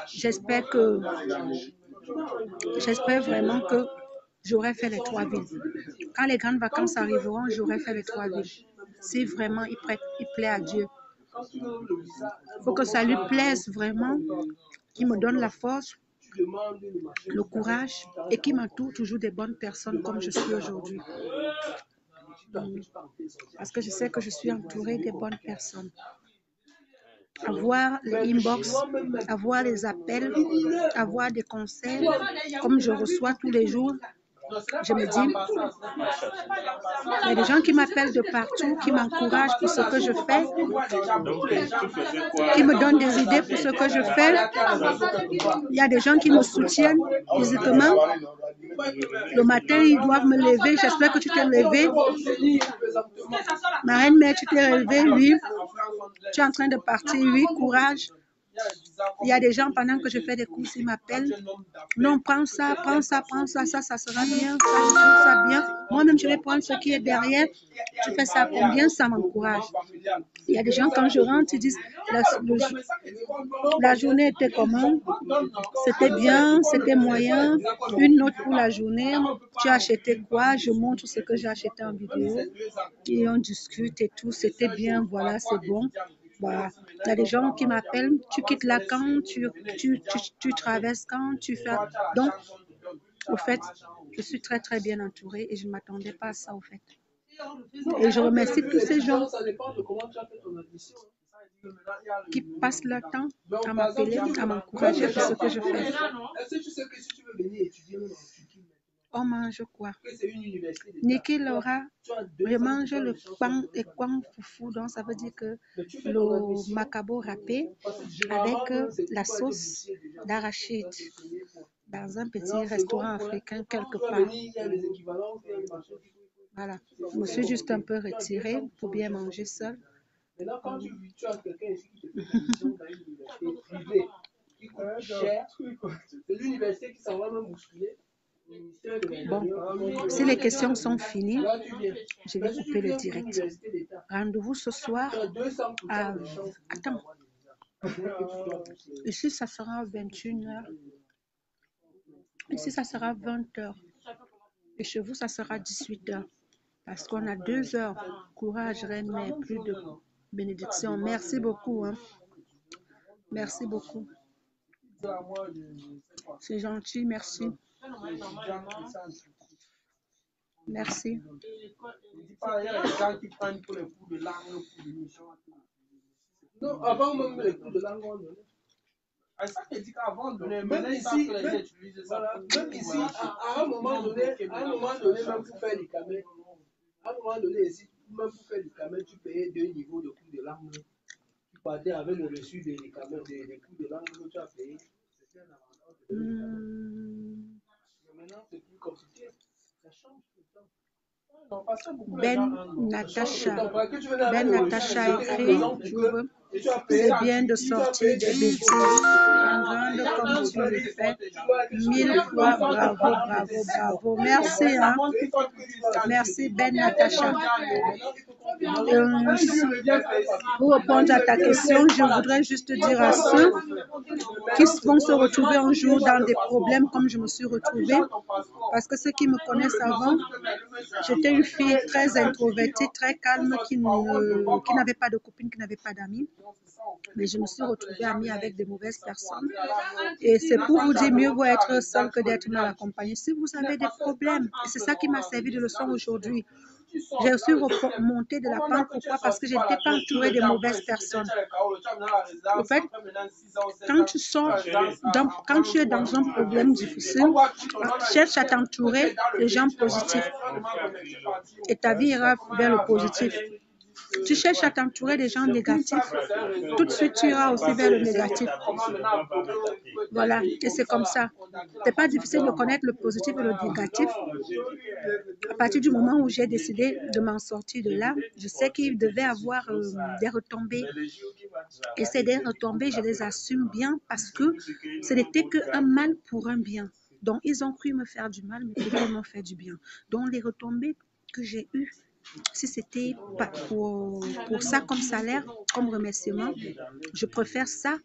j'espère vraiment que j'aurai fait les 3 villes. Quand les grandes vacances arriveront, j'aurai fait les 3 villes. Si vraiment il plaît à Dieu. Il faut que ça lui plaise vraiment, qu'il me donne la force, le courage et qu'il m'entoure toujours des bonnes personnes comme je suis aujourd'hui. Parce que je sais que je suis entourée des bonnes personnes. Avoir les inbox, avoir les appels, avoir des conseils, comme je reçois tous les jours. Je me dis, il y a des gens qui m'appellent de partout, qui m'encouragent pour ce que je fais, qui me donnent des idées pour ce que je fais. Il y a des gens qui me soutiennent physiquement. Le matin, ils doivent me lever. J'espère que tu t'es levé. Ma reine-mère, tu t'es levée, oui. Tu es en train de partir, oui, courage. Il y a des gens, pendant que je fais des courses, ils m'appellent. Non, prends ça, ça sera bien, ça, je trouve ça bien. Moi-même, je vais prendre ce qui est derrière. Tu fais ça combien, ça m'encourage. Il y a des gens, quand je rentre, ils disent, la journée était comment? C'était bien, c'était moyen. Une note pour la journée. Tu as acheté quoi? Je montre ce que j'ai acheté en vidéo. Et on discute et tout. C'était bien, voilà, c'est bon. Voilà. Il y a des gens qui m'appellent, tu quittes là quand, tu traverses quand, tu fais... Donc, au fait, je suis très très bien entourée et je ne m'attendais pas à ça, au fait. Et je remercie tous ces gens qui passent leur temps à m'appeler, à m'encourager pour ce que je fais. On mange quoi? Niki Laura, je mange le pain et kwang foufou, donc ça veut dire que le macabo râpé avec la sauce d'arachide dans un petit restaurant africain quelque part. Voilà, je me suis juste un peu retirée pour bien manger seule. Maintenant, quand tu as quelqu'un ici qui te fait une mission dans une université privée qui coûte cher, c'est l'université qui s'en va me bousculer. Bon, si les questions sont finies, je vais couper le direct. Rendez-vous ce soir à... Attends. Ici, ça sera 21h. Ici, ça sera 20h. Et chez vous, ça sera 18h. Parce qu'on a 2 heures. Courage, reine, mais plus de bénédiction. Merci beaucoup. Hein. Merci beaucoup. C'est gentil, merci. Merci. Non, avant même les cours de langue, on donnait. Même ici, à un moment donné, même pour faire du camel, à un moment donné, ici, même pour faire du camel, tu payais 2 niveaux de cours de langue. Tu partais avec le reçu des camels, des cours de langue que tu as payé. C'était un avantage. Maintenant, c'est plus compliqué. Ça change tout le temps. Ben Natacha écrit, c'est bien de sortir des bêtises en grande comme tu le fais. 1000 fois, bravo, bravo, bravo. Merci, hein. Merci, Ben Natacha. Pour répondre à ta question, je voudrais juste dire à ceux qui vont se retrouver un jour dans des problèmes comme je me suis retrouvée, parce que ceux qui me connaissent avant, j'étais une fille très introvertie, très calme, qui n'avait pas de copine, qui n'avait pas d'amis. Mais je me suis retrouvée amie avec de mauvaises personnes. Et c'est pour vous dire, mieux vaut être seul que d'être mal accompagné. Si vous avez des problèmes, et c'est ça qui m'a servi de leçon aujourd'hui, j'ai aussi remonté de la pente. Pourquoi? Parce que je n'étais pas entourée de mauvaises personnes. En fait, quand tu es dans un problème difficile, cherche à t'entourer de gens positifs. Et ta vie ira vers le positif. Tu cherches à t'entourer des gens négatifs, tout de suite tu iras aussi vers le négatif. Voilà, et c'est comme ça. C'est pas difficile de connaître le positif et le négatif. À partir du moment où j'ai décidé de m'en sortir de là, je sais qu'il devait avoir des retombées. Et ces des retombées, je les assume bien parce que ce n'était qu'un mal pour un bien. Donc, ils ont cru me faire du mal, mais ils m'ont fait du bien. Donc, les retombées que j'ai eues, si c'était pour ça comme salaire, comme remerciement, je préfère ça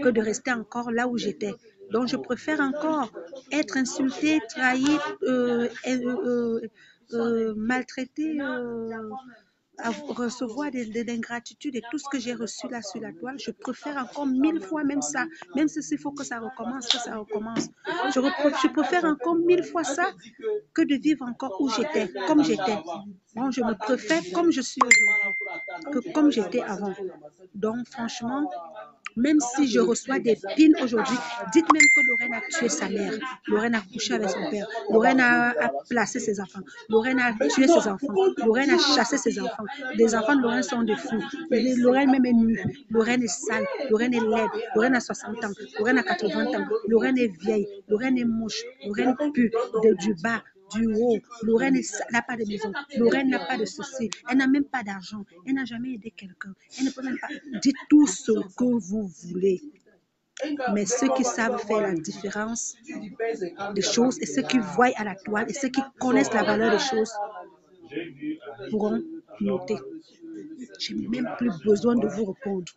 que de rester encore là où j'étais. Donc, je préfère encore être insultée, trahie, maltraitée, recevoir de l'ingratitude et tout ce que j'ai reçu là sur la toile. Je préfère encore 1000 fois même ça, même s'il faut que ça recommence, que ça recommence. Je préfère encore 1000 fois ça que de vivre encore où j'étais, comme j'étais. Bon, je me préfère comme je suis aujourd'hui que comme j'étais avant. Donc, franchement, même si je reçois des pines aujourd'hui, dites même que Lorraine a tué sa mère, Lorraine a couché avec son père, Lorraine a placé ses enfants, Lorraine a tué ses enfants, Lorraine a chassé ses enfants. Les enfants de Lorraine sont des fous. Lorraine même est nue, Lorraine est sale, Lorraine est laide, Lorraine a 60 ans, Lorraine a 80 ans, Lorraine est vieille, Lorraine est moche, Lorraine pue du bas, du haut. Lorraine n'a pas de maison, Lorraine n'a pas de ceci, elle n'a même pas d'argent, elle n'a jamais aidé quelqu'un, elle ne peut même pas. Dites tout ce que vous voulez. Mais ceux qui savent faire la différence des choses et ceux qui voient à la toile et ceux qui connaissent la valeur des choses pourront noter. Je n'ai même plus besoin de vous répondre.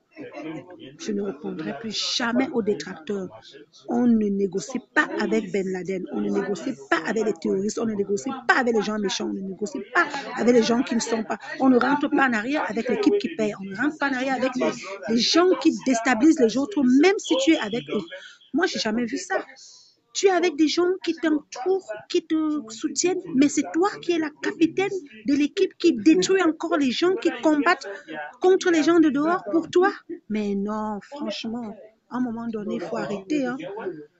Je ne répondrai plus jamais aux détracteurs. On ne négocie pas avec Ben Laden, on ne négocie pas avec les terroristes, on ne négocie pas avec les gens méchants, on ne négocie pas avec les gens qui ne sont pas. On ne rentre pas en arrière avec l'équipe qui paye, on ne rentre pas en arrière avec les gens qui déstabilisent les autres, même si tu es avec eux. Moi, je n'ai jamais vu ça. Tu es avec des gens qui t'entourent, qui te soutiennent, mais c'est toi qui es la capitaine de l'équipe qui détruit encore les gens qui combattent contre les gens de dehors pour toi. Mais non, franchement, à un moment donné, il faut arrêter. Hein.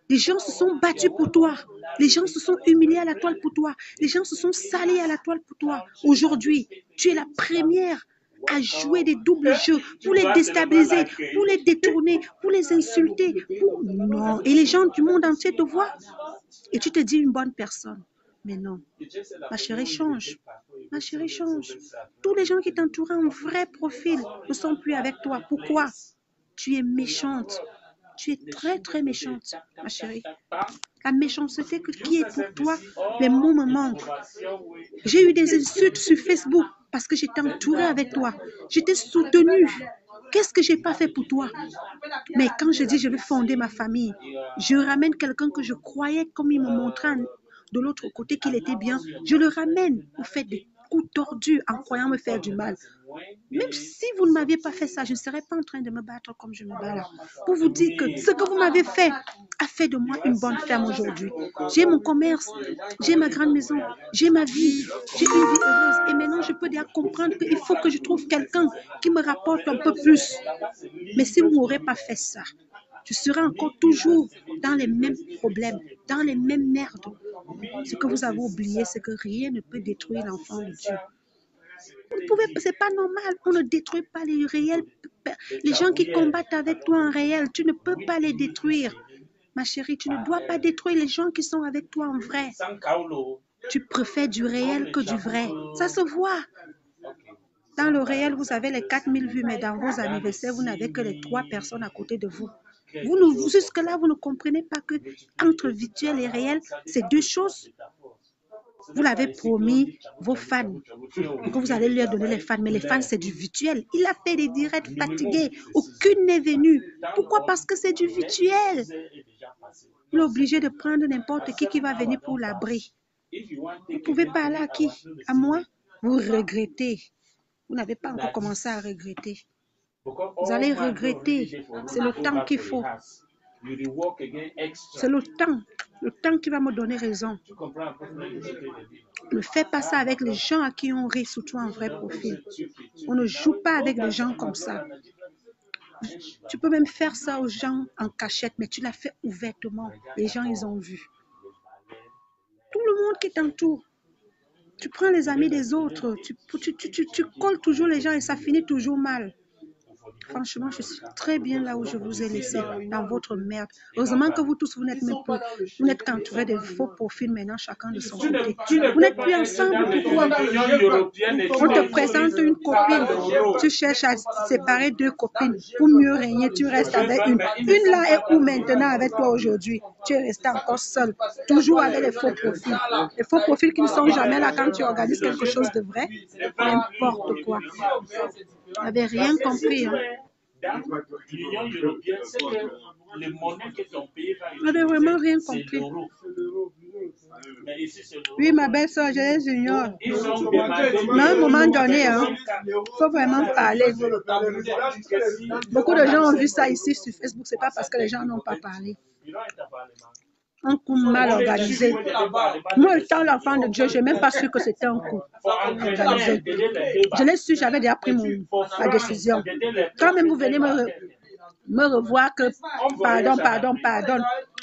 Les gens se sont battus pour toi. Les gens se sont humiliés à la toile pour toi. Les gens se sont salis à la toile pour toi. Aujourd'hui, tu es la première à jouer des doubles jeux pour les déstabiliser, pour les détourner, pour les insulter. Non. Et les gens du monde entier te voient. Et tu te dis une bonne personne. Mais non. Ma chérie, change. Ma chérie, change. Tous les gens qui t'entourent un vrai profil ne sont plus avec toi. Pourquoi? Tu es méchante. Tu es très, très méchante, ma chérie. La méchanceté qui est pour toi, les mots me manquent. J'ai eu des insultes sur Facebook parce que j'étais entourée avec toi. J'étais soutenue. Qu'est-ce que je n'ai pas fait pour toi? Mais quand je dis je vais fonder ma famille, je ramène quelqu'un que je croyais, comme il me montrait de l'autre côté qu'il était bien, je le ramène au fait des coups tordus en croyant me faire du mal. Même si vous ne m'aviez pas fait ça, je ne serais pas en train de me battre comme je me bats là. Pour vous dire que ce que vous m'avez fait a fait de moi une bonne femme aujourd'hui. J'ai mon commerce, j'ai ma grande maison, j'ai ma vie, j'ai une vie heureuse. Et maintenant, je peux déjà comprendre qu'il faut que je trouve quelqu'un qui me rapporte un peu plus. Mais si vous ne m'aurez pas fait ça, je serai encore toujours dans les mêmes problèmes, dans les mêmes merdes. Ce que vous avez oublié, c'est que rien ne peut détruire l'enfant de Dieu. C'est pas normal, on ne détruit pas les réels. Les gens qui combattent avec toi en réel, tu ne peux pas les détruire. Ma chérie, tu ne dois pas détruire les gens qui sont avec toi en vrai. Tu préfères du réel que du vrai. Ça se voit. Dans le réel, vous avez les 4000 vues, mais dans vos anniversaires, vous n'avez que les 3 personnes à côté de vous. Jusque-là, vous ne comprenez pas que entre virtuel et réel, c'est deux choses. Vous l'avez promis vos fans, que vous allez leur donner les fans, mais les fans, c'est du virtuel. Il a fait des directs fatigués, aucune n'est venue. Pourquoi? Parce que c'est du virtuel. Il est obligé de prendre n'importe qui va venir pour l'abri. Vous pouvez parler à qui? À moi? Vous regrettez. Vous n'avez pas encore commencé à regretter. Vous allez regretter. C'est le temps qu'il faut. C'est le temps qui va me donner raison. Ne fais pas ça avec les gens à qui on rit, surtout en vrai profil. On ne joue pas avec les gens comme ça. Tu peux même faire ça aux gens en cachette, mais tu l'as fait ouvertement. Les gens, ils ont vu. Tout le monde qui t'entoure. Tu prends les amis des autres, tu colles toujours les gens et ça finit toujours mal. Franchement, je suis très bien là où je vous ai laissé, dans votre merde. Heureusement que vous tous, vous n'êtes même plus, vous n'êtes qu'entourés de faux profils maintenant, chacun de son côté. Vous n'êtes plus ensemble, pourquoi? On te présente une copine, tu cherches à séparer deux copines. Pour mieux régner, tu restes avec une. Une là est où maintenant avec toi aujourd'hui? Tu es resté encore seul, toujours avec les faux profils. Les faux profils qui ne sont jamais là quand tu organises quelque chose de vrai, n'importe quoi. Vous n'avez rien compris. Hein? L'Union européenne, c'est que les monnaies que ton pays va vous n'avez vraiment rien compris. Oui, ma belle-soeur, je les ignore. Mais à un moment donné, il faut vraiment parler. Beaucoup de gens ont vu ça ici sur Facebook. Ce n'est pas parce que les gens n'ont pas parlé. Un coup mal organisé. Moi, étant l'enfant de Dieu, je n'ai même pas su que c'était un coup organisé. Je l'ai su, j'avais déjà pris ma décision. Quand même vous venez me revoir que pardon,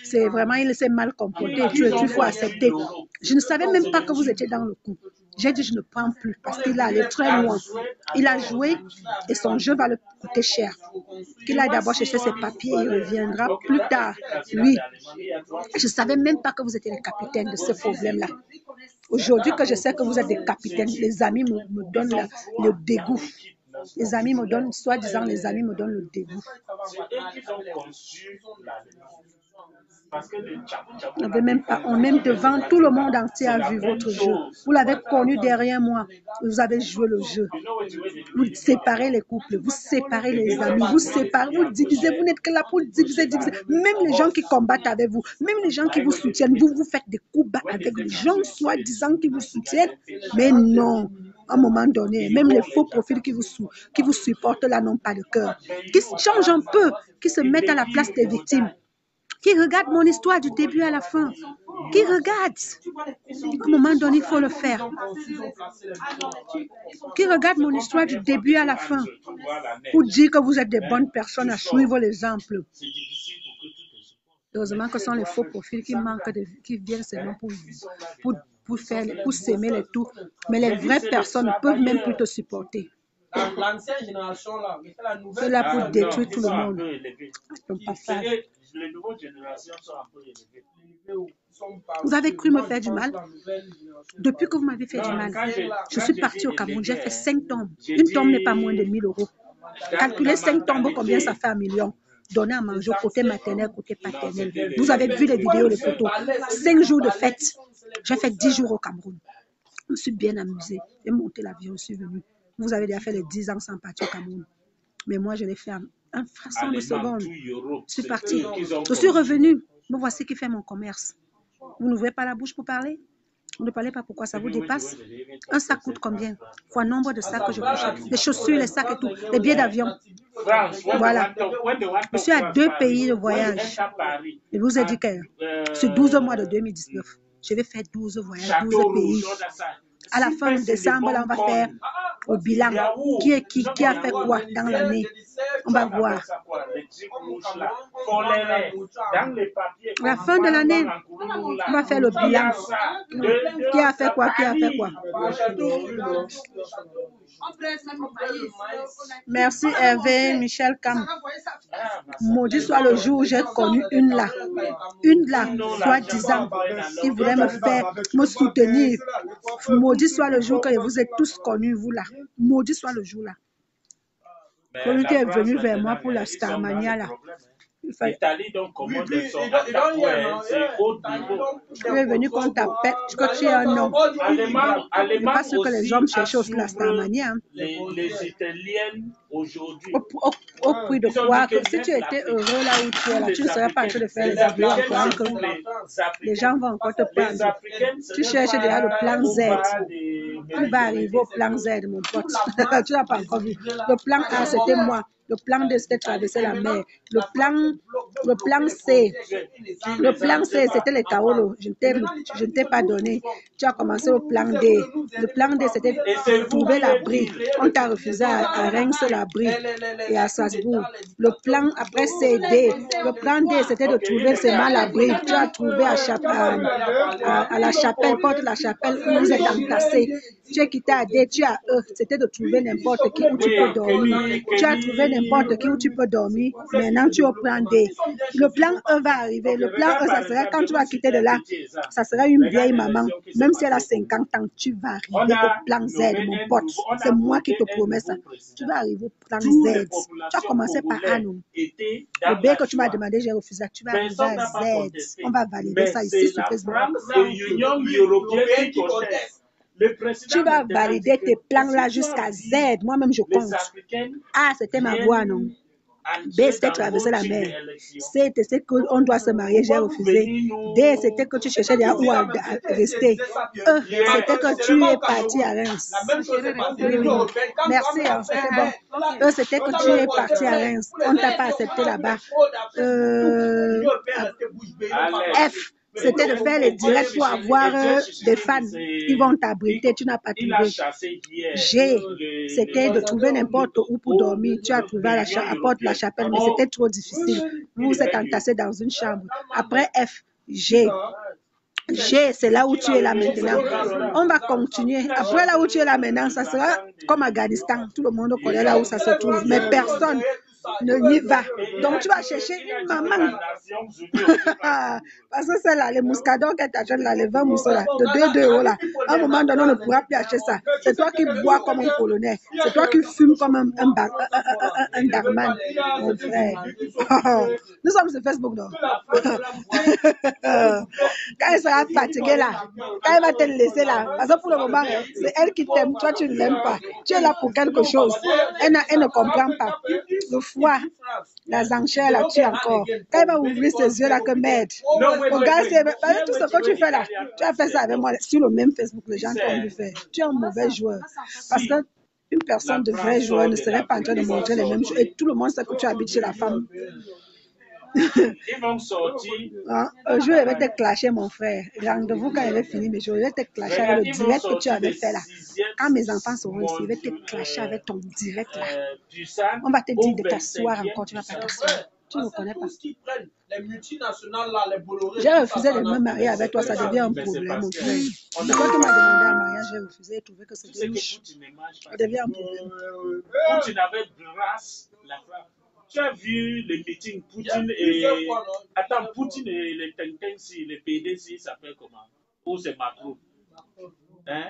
c'est vraiment, il s'est mal comporté, il faut accepter. Je ne savais même pas que vous étiez dans le coup. J'ai dit, je ne prends plus parce qu'il est allé très loin. Il a joué et son jeu va le coûter cher. Qu'il aille d'abord chercher ses papiers et il reviendra plus tard. Oui, je ne savais même pas que vous étiez les capitaines de ce problème-là. Aujourd'hui que je sais que vous êtes des capitaines, les amis me donnent le dégoût. Les amis me donnent, soi-disant, les amis me donnent le dégoût. On même devant tout le monde entier a vu votre jeu. Vous l'avez connu derrière moi. Vous avez joué le jeu. Vous séparez les couples, vous séparez les amis, vous séparez, vous divisez. Vous n'êtes que là pour diviser. Même les gens qui combattent avec vous, même les gens qui vous soutiennent, vous faites des coups bas avec les gens soi-disant qui vous soutiennent. Mais non. À un moment donné, même les faux profils qui vous supportent là n'ont pas de cœur. Qui changent un peu, qui se mettent à la place des victimes. Qui regarde mon histoire du début à la fin. Qui regarde. À un moment donné, il faut le faire. Qui regarde mon histoire du début à la fin. Pour dire que vous êtes des bonnes personnes à suivre l'exemple. Heureusement que ce sont les faux profils qui viennent seulement pour s'aimer les tout. Mais les vraies personnes ne peuvent même plus te supporter. C'est là pour détruire tout le monde. Les nouvelles générations sont un peu élevées. Vous avez cru me faire du mal? Depuis que vous m'avez fait du mal, je suis partie au Cameroun, j'ai fait 5 tombes. Une tombe n'est pas moins de 1000 €. Calculez 5 tombes, combien ça fait 1 million? Donner à manger côté maternel, côté paternel. Vous avez vu les vidéos, les photos. 5 jours de fête. J'ai fait 10 jours au Cameroun. Je me suis bien amusée. J'ai monté l'avion, je suis venue. Vous avez déjà fait les 10 ans sans partir au Cameroun. Mais moi, je l'ai fait en fraction de seconde. Je suis partie. Je suis revenue. Me voici qui fait mon commerce. Vous n'ouvrez pas la bouche pour parler? Vous ne parlez pas pourquoi ça vous dépasse? Un sac coûte combien? Fois nombre de sacs que je pochette. Les chaussures, les sacs et tout. Les billets d'avion. Voilà. Je suis à 2 pays de voyage. Je vous ai dit que sur 12 mois de 2019, je vais faire 12 voyages, 12 pays. À la fin de décembre, là, on va faire au bilan. Qui est qui a fait quoi dans l'année? On va voir. À la fin de l'année, on va faire le bilan. Qui a fait quoi? Qui a fait quoi? Merci Hervé, Michel Cam. Maudit soit le jour où j'ai connu une là, soi-disant, qui voulait me soutenir. Maudit soit le jour que je vous ai tous connus, vous là. Maudit soit le jour là. Celui qui est venu vers moi pour la Starmania là. L'Italie donc commande son attaque, c'est haut niveau. Tu es venu qu'on t'appelle, que tu es un homme. Allemagne Pas sûr que les hommes cherchent aussi la assouvre manière. les Italiennes aujourd'hui. Au prix de croire que si tu étais heureux là où tu es, là, tu ne serais pas en train de faire les vidéos en croyant que les gens vont encore te prendre. Tu cherches déjà le plan Z. Tu vas arriver au plan Z, mon pote. Tu n'as pas encore vu. Le plan A, c'était moi. Le plan D, c'était traverser la mer. Le plan C, c'était les Kaolo. Je ne t'ai pas donné. Tu as commencé au plan D. Le plan D, c'était trouver l'abri. On t'a refusé à Reims l'abri et à Strasbourg. Le plan après C, D. Le plan D, c'était de trouver seulement l'abri. Tu as trouvé à la chapelle, porte de la chapelle où vous êtes entassés. Tu es quitté à D, tu as E. C'était de trouver n'importe qui où tu peux dormir. Tu as trouvé n'importe qui où tu peux dormir. Maintenant, tu es au plan D. Le plan E va arriver. Le plan E, ça sera quand tu vas quitter de là. Ça sera une vieille maman. Même si elle a 50 ans, tu vas arriver au plan Z, mon pote. C'est moi qui te promets ça. Tu vas arriver au plan Z. Tu as commencé par A, non? Le B que tu m'as demandé, j'ai refusé. Tu vas arriver à Z. On va valider ça ici sur Facebook. Tu vas valider tes plans là jusqu'à Z. Moi-même, je compte. A, c'était ma voix, non? B, c'était traverser la mer. C, c'était qu'on doit se marier, j'ai refusé. D, c'était que tu cherchais déjà où rester. E, c'était que tu es parti à Reims. Oui. Merci, hein, c'était bon. E, c'était que tu es parti à Reims. On ne t'a pas accepté là-bas. F, c'était de faire les directs pour avoir des fans. Ils vont t'abriter, tu n'as pas trouvé. G, c'était de trouver n'importe où pour dormir. Tu as trouvé à la porte de la chapelle, mais c'était trop difficile. Vous êtes entassés dans une chambre. Après F, G. G, c'est là où tu es là maintenant. On va continuer. Après là où tu es là maintenant, ça sera comme Afghanistan. Tout le monde connaît là où ça se trouve. Mais personne ne y va. Donc tu vas chercher une maman. Parce que c'est là, les mouscadors que tu achètes là, les 20 mousses là, de 2 € là. À un moment donné, on ne pourra plus acheter ça. C'est toi qui bois comme un polonais. C'est toi qui fumes comme un darman, mon frère. Nous sommes sur Facebook, non? Quand elle sera fatiguée là, quand elle va te laisser là, parce que pour le moment, c'est elle qui t'aime, toi tu ne l'aimes pas. Tu es là pour quelque chose. Elle ne comprend pas. Le foie, la enchères là, tu es encore. Quand elle va ouvrir ses yeux là, que merde. Regarde, tout ce que tu fais là, tu as fait ça avec moi sur le même Facebook, les gens t'ont vu faire. Tu es un mauvais joueur. Parce que une personne de vrai joueur ne serait pas en train de montrer les mêmes choses. Et tout le monde sait que tu habites chez la femme. Ils vont sortir. Un jour, je vais te clasher, mon frère. Rendez-vous quand il va finir mes jours. Je vais te clasher avec le direct que tu avais fait là. Quand mes enfants seront ici, je vais te clasher avec ton direct là. On va te dire de t'asseoir encore. Tu ne vas pas t'asseoir. Tu ne me connais pas. J'ai refusé de me marier avec toi. Ça devient un problème, mon frère. C'est toi qui m'as demandé un mariage. J'ai refusé. J'ai trouvé que c'était louche. Ça devient un problème. Poutine avait grâce la femme. Tu as vu les meetings Poutine et... Attends, Poutine et les Tentensi, les PDC, ça s'appelle comment? Ou c'est Macron? Hein?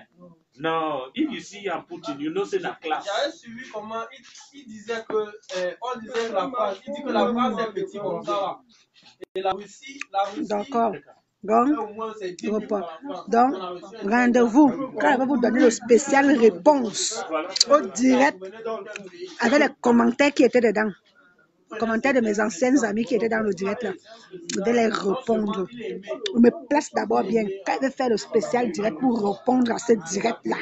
Non, il ici en Poutine, you know, c'est la classe. J'avais suivi comment il disait que... on disait la France, il dit que la France est petit comme ça. Et la Russie... D'accord. Donc, rendez-vous. Quand elle va vous donner le spécial réponse au direct avec les commentaires qui étaient dedans. Commentaires de mes anciennes amies qui étaient dans le direct là. Je vais les répondre. Je me place d'abord bien. Quand je vais faire le spécial direct pour répondre à ce direct là,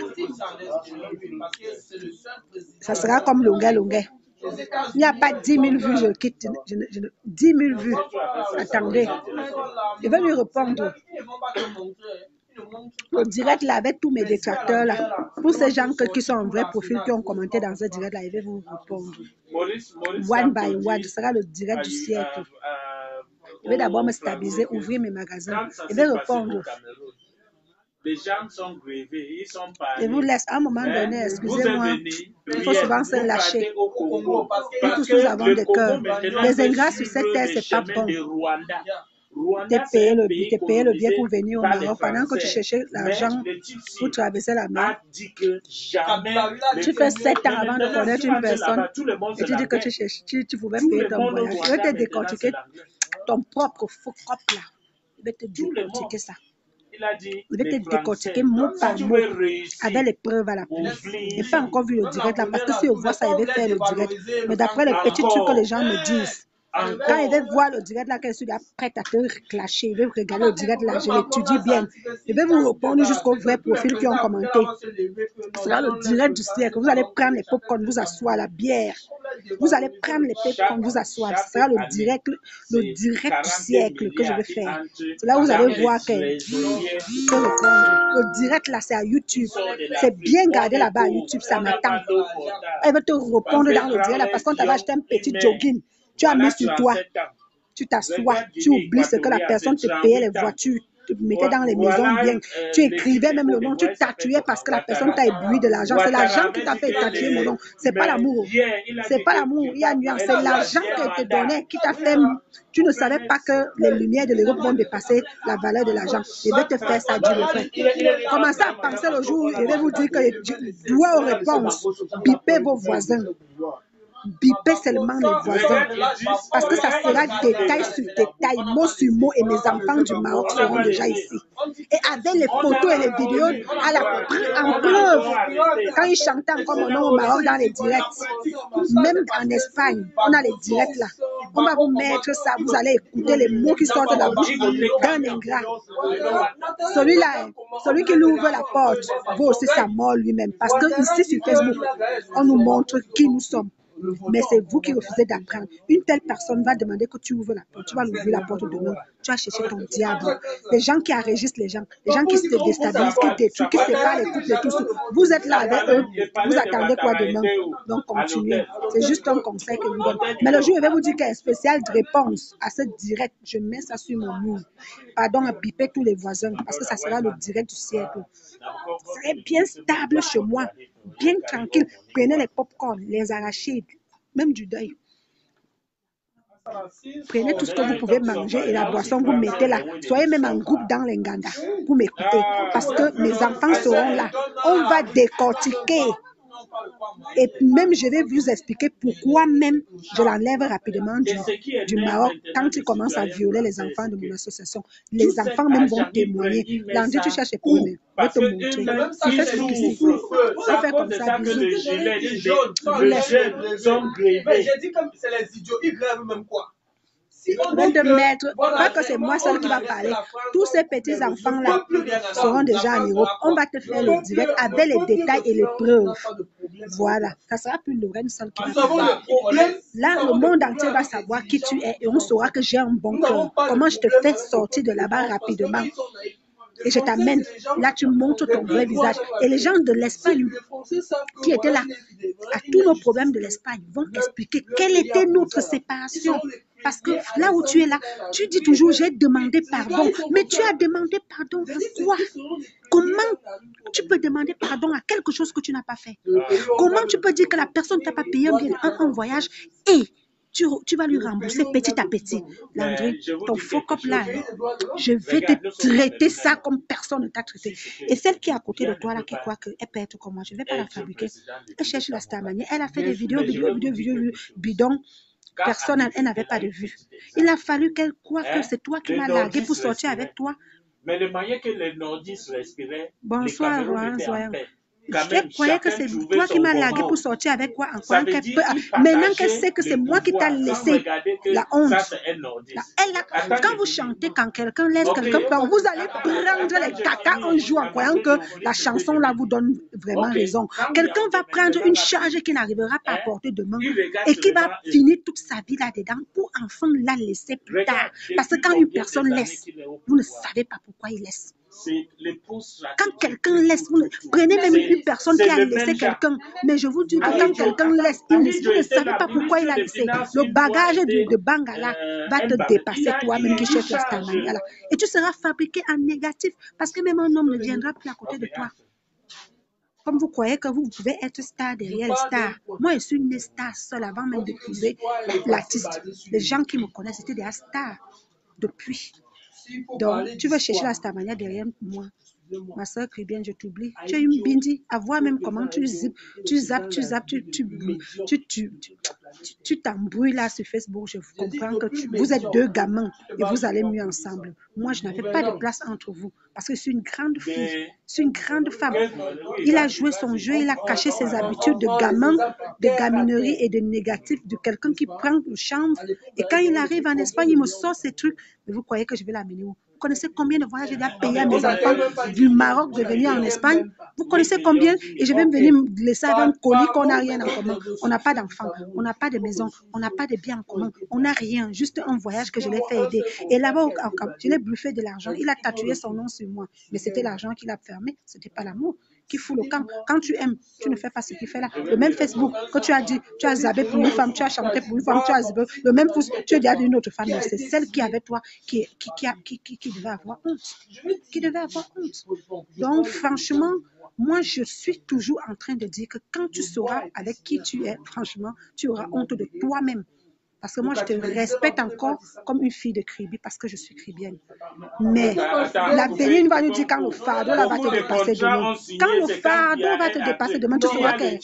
ça sera comme Longuet. Il n'y a pas 10 000 vues, je quitte. 10 000 vues. Attendez. Je vais lui répondre. Le direct là avec tous mes détracteurs là. Pour ces gens qui sont en vrai profil qui ont commenté dans ce direct là, je vais vous répondre. One by one, ce sera le direct du siècle. Je vais d'abord me stabiliser, ouvrir mes magasins. Je vais répondre. Les gens sont grévés, ils sont pas. Je vous laisse à un moment donné, excusez-moi. Il faut souvent se lâcher. Nous tous nous avons des cœurs. Les ingrats sur cette terre, c'est pas bon. payer le billet pour venir au Maroc pendant que tu cherchais l'argent pour traverser la mer. Tu fais 7 ans avant de connaître une personne et tu dis que tu pouvais payer ton voyage. Je vais te décortiquer ton propre faux cop là. Je vais te décortiquer ça. Je vais te décortiquer mot par mot avec les preuves à la place. Je n'ai pas encore vu le direct là parce que si je vois ça, je vais faire le direct. Mais d'après les petits trucs que les gens me disent, quand je vais voir le direct là, que je suis prête à te clasher, je vais regarder le direct là, je l'étudie bien. Je vais vous répondre jusqu'aux vrais profils qui ont commenté. Ce sera le direct du siècle. Vous allez prendre les pop-corn, vous asseoir la bière. Vous allez prendre les pop-corn, vous asseoir. Ce sera le direct du siècle que je vais faire. C'est là où vous allez voir que le direct là, c'est à YouTube. C'est bien gardé là-bas à YouTube, ça m'attend. Elle va te répondre dans le direct là parce qu'on t'avait acheté un petit jogging. Tu as mis sur toi, tu t'assois, tu oublies ce que la personne te payait les voitures, tu te mettais dans les maisons bien, tu écrivais même le nom, tu tatuais parce que la personne t'a ébloui de l'argent. C'est l'argent qui t'a fait tatuer mon nom. C'est pas l'amour. C'est pas l'amour, il y a une nuance. C'est l'argent qu'elle te donnait qui t'a fait. Tu ne savais pas que les lumières de l'Europe vont dépasser la valeur de l'argent. Je vais te faire ça, Dieu le fait. Commencez à penser le jour où je vais vous dire que je dois aux réponses. Bipez vos voisins. Bipez seulement les voisins parce que ça sera détail sur détail, mot sur mot et mes enfants du Maroc seront déjà ici. Et avec les photos et les vidéos en preuve, quand ils chantaient encore mon nom au Maroc dans les directs, même en Espagne, on a les directs là. On va vous mettre ça, vous allez écouter les mots qui sortent de la bouche d'un ingrat. Celui-là, celui qui nous ouvre la porte, vaut aussi sa mort lui-même. Parce que ici sur Facebook, on nous montre qui nous sommes. Mais c'est vous qui refusez d'apprendre. Une telle personne va demander que tu ouvres la porte. Tu vas ouvrir la porte demain. Tu vas chercher ton diable. Les gens qui enregistrent les gens qui se déstabilisent, qui détruisent, qui séparent les couples et tout ça. Vous êtes là avec eux. Vous attendez quoi demain? Donc continuez. C'est juste un conseil que je vous donne. Mais le jour où je vais vous dire qu'il y a une spéciale réponse à ce direct, je mets ça sur mon mur. Pardon, à biper tous les voisins parce que ça sera le direct du siècle. Serez bien stable chez moi, bien tranquille. Prenez les pop-corn, les arachides, même du deuil. Prenez tout ce que vous pouvez manger et la boisson, vous mettez là. Soyez même en groupe dans l'Enganda pour m'écouter. Parce que mes enfants seront là. On va décortiquer. Et même je vais vous expliquer pourquoi même je l'enlève rapidement du Maroc quand il commence à violer les enfants de mon association. Les enfants même vont témoigner. L'André, tu cherches les problèmes. Je vais te montrer. Tu fais ce ici. Tu fais comme ça, bisous. Mais j'ai dit que c'est les idiots, ils grèvent même quoi? Je vais te mettre, pas que c'est moi seul qui va parler. Tous ces petits enfants-là seront déjà en Europe. On va te faire le direct avec les détails et les preuves. Voilà. Ça sera plus Lorraine seule qui va parler. Là, le monde entier va savoir qui tu es et on saura que j'ai un bon cœur. Comment je te fais sortir de là-bas rapidement. Et je t'amène. Là, tu montres ton vrai visage. Et les gens de l'Espagne qui étaient là, à tous nos problèmes de l'Espagne, vont expliquer quelle était notre séparation. Parce que là où tu es là, tu dis toujours, j'ai demandé pardon. Mais tu as demandé pardon à quoi? Comment tu peux demander pardon à quelque chose que tu n'as pas fait? Comment tu peux dire que la personne ne t'a pas payé un voyage et tu vas lui rembourser petit à petit? Landry, ton faux cop là, je vais te traiter ça comme personne ne t'a traité. Et celle qui est à côté de toi là, qui croit qu'elle peut être comme moi, je ne vais pas la fabriquer. Elle cherche la star manière. Elle a fait des vidéos bidons. Personne, elle n'avait pas de vue. Il a fallu qu'elle croie que c'est toi qui m'as largué pour sortir avec toi. Mais le moyen que les nordistes respiraient, bonsoir, Zoyan. Je croyais que c'est toi qui m'as largué pour sortir avec quoi en croyant qu'elle peut. Maintenant qu'elle sait que c'est moi qui t'ai laissé, la honte. Quand vous chantez, quand quelqu'un laisse quelqu'un, vous allez prendre les caca un jour en croyant que la chanson là vous donne vraiment raison. Quelqu'un va prendre une charge qui n'arrivera pas à porter demain et qui va finir toute sa vie là-dedans pour enfin la laisser plus tard. Parce que quand une personne laisse, vous ne savez pas pourquoi il laisse. Quand quelqu'un laisse, prenez même une personne qui a laissé quelqu'un, mais je vous dis que quand quelqu'un laisse, vous ne savez pas pourquoi il a laissé. Le bagage de Bangala va te dépasser toi-même qui cherche la star Mangala. Et tu seras fabriqué en négatif parce que même un homme ne viendra plus à côté de toi. Comme vous croyez que vous pouvez être star derrière star. Moi, je suis une star seule avant même d'épouser l'artiste. Les gens qui me connaissent étaient des stars depuis. Donc, tu veux chercher la stamania derrière moi. Ma soeur Cribienne, je t'oublie. Tu es une bindi. À voir même comment tu zappes, tu t'embrouilles là sur Facebook. Je comprends que vous êtes deux gamins et vous allez mieux ensemble. Moi, je n'avais pas de place entre vous parce que je suis une grande fille. Je suis une grande femme. Il a joué son jeu, il a caché ses habitudes de gamin, de gaminerie et de négatif, de quelqu'un qui prend le chanvre. Et quand il arrive en Espagne, il me sort ces trucs. Mais vous croyez que je vais l'amener où? Vous connaissez combien de voyages j'ai déjà payé à mes enfants du Maroc de venir en Espagne? Vous connaissez combien? Et je vais venir me laisser avec un colis qu'on n'a rien en commun. On n'a pas d'enfants, on n'a pas de maison, on n'a pas de biens en commun, on n'a rien, juste un voyage que je l'ai fait aider. Et là-bas, je l'ai bluffé de l'argent. Il a tatoué son nom sur moi, mais c'était l'argent qu'il a fermé, c'était pas l'amour qui fout le camp. Quand tu aimes, tu ne fais pas ce qu'il fait là. Le même Facebook que tu as dit, tu as zappé pour une femme, tu as chanté pour une femme, tu as zappé, le même pouce, tu as dit à une autre femme, c'est celle qui est avec toi qui devait avoir honte. Qui devait avoir honte. Donc, franchement, moi, je suis toujours en train de dire que quand tu sauras avec qui tu es, franchement, tu auras honte de toi-même. Parce que moi, je te respecte encore comme une fille de Kribi parce que je suis kribienne. Mais la Béline va nous dire quand le fardeau là va te dépasser demain. Quand le fardeau va te dépasser demain, tu sauras que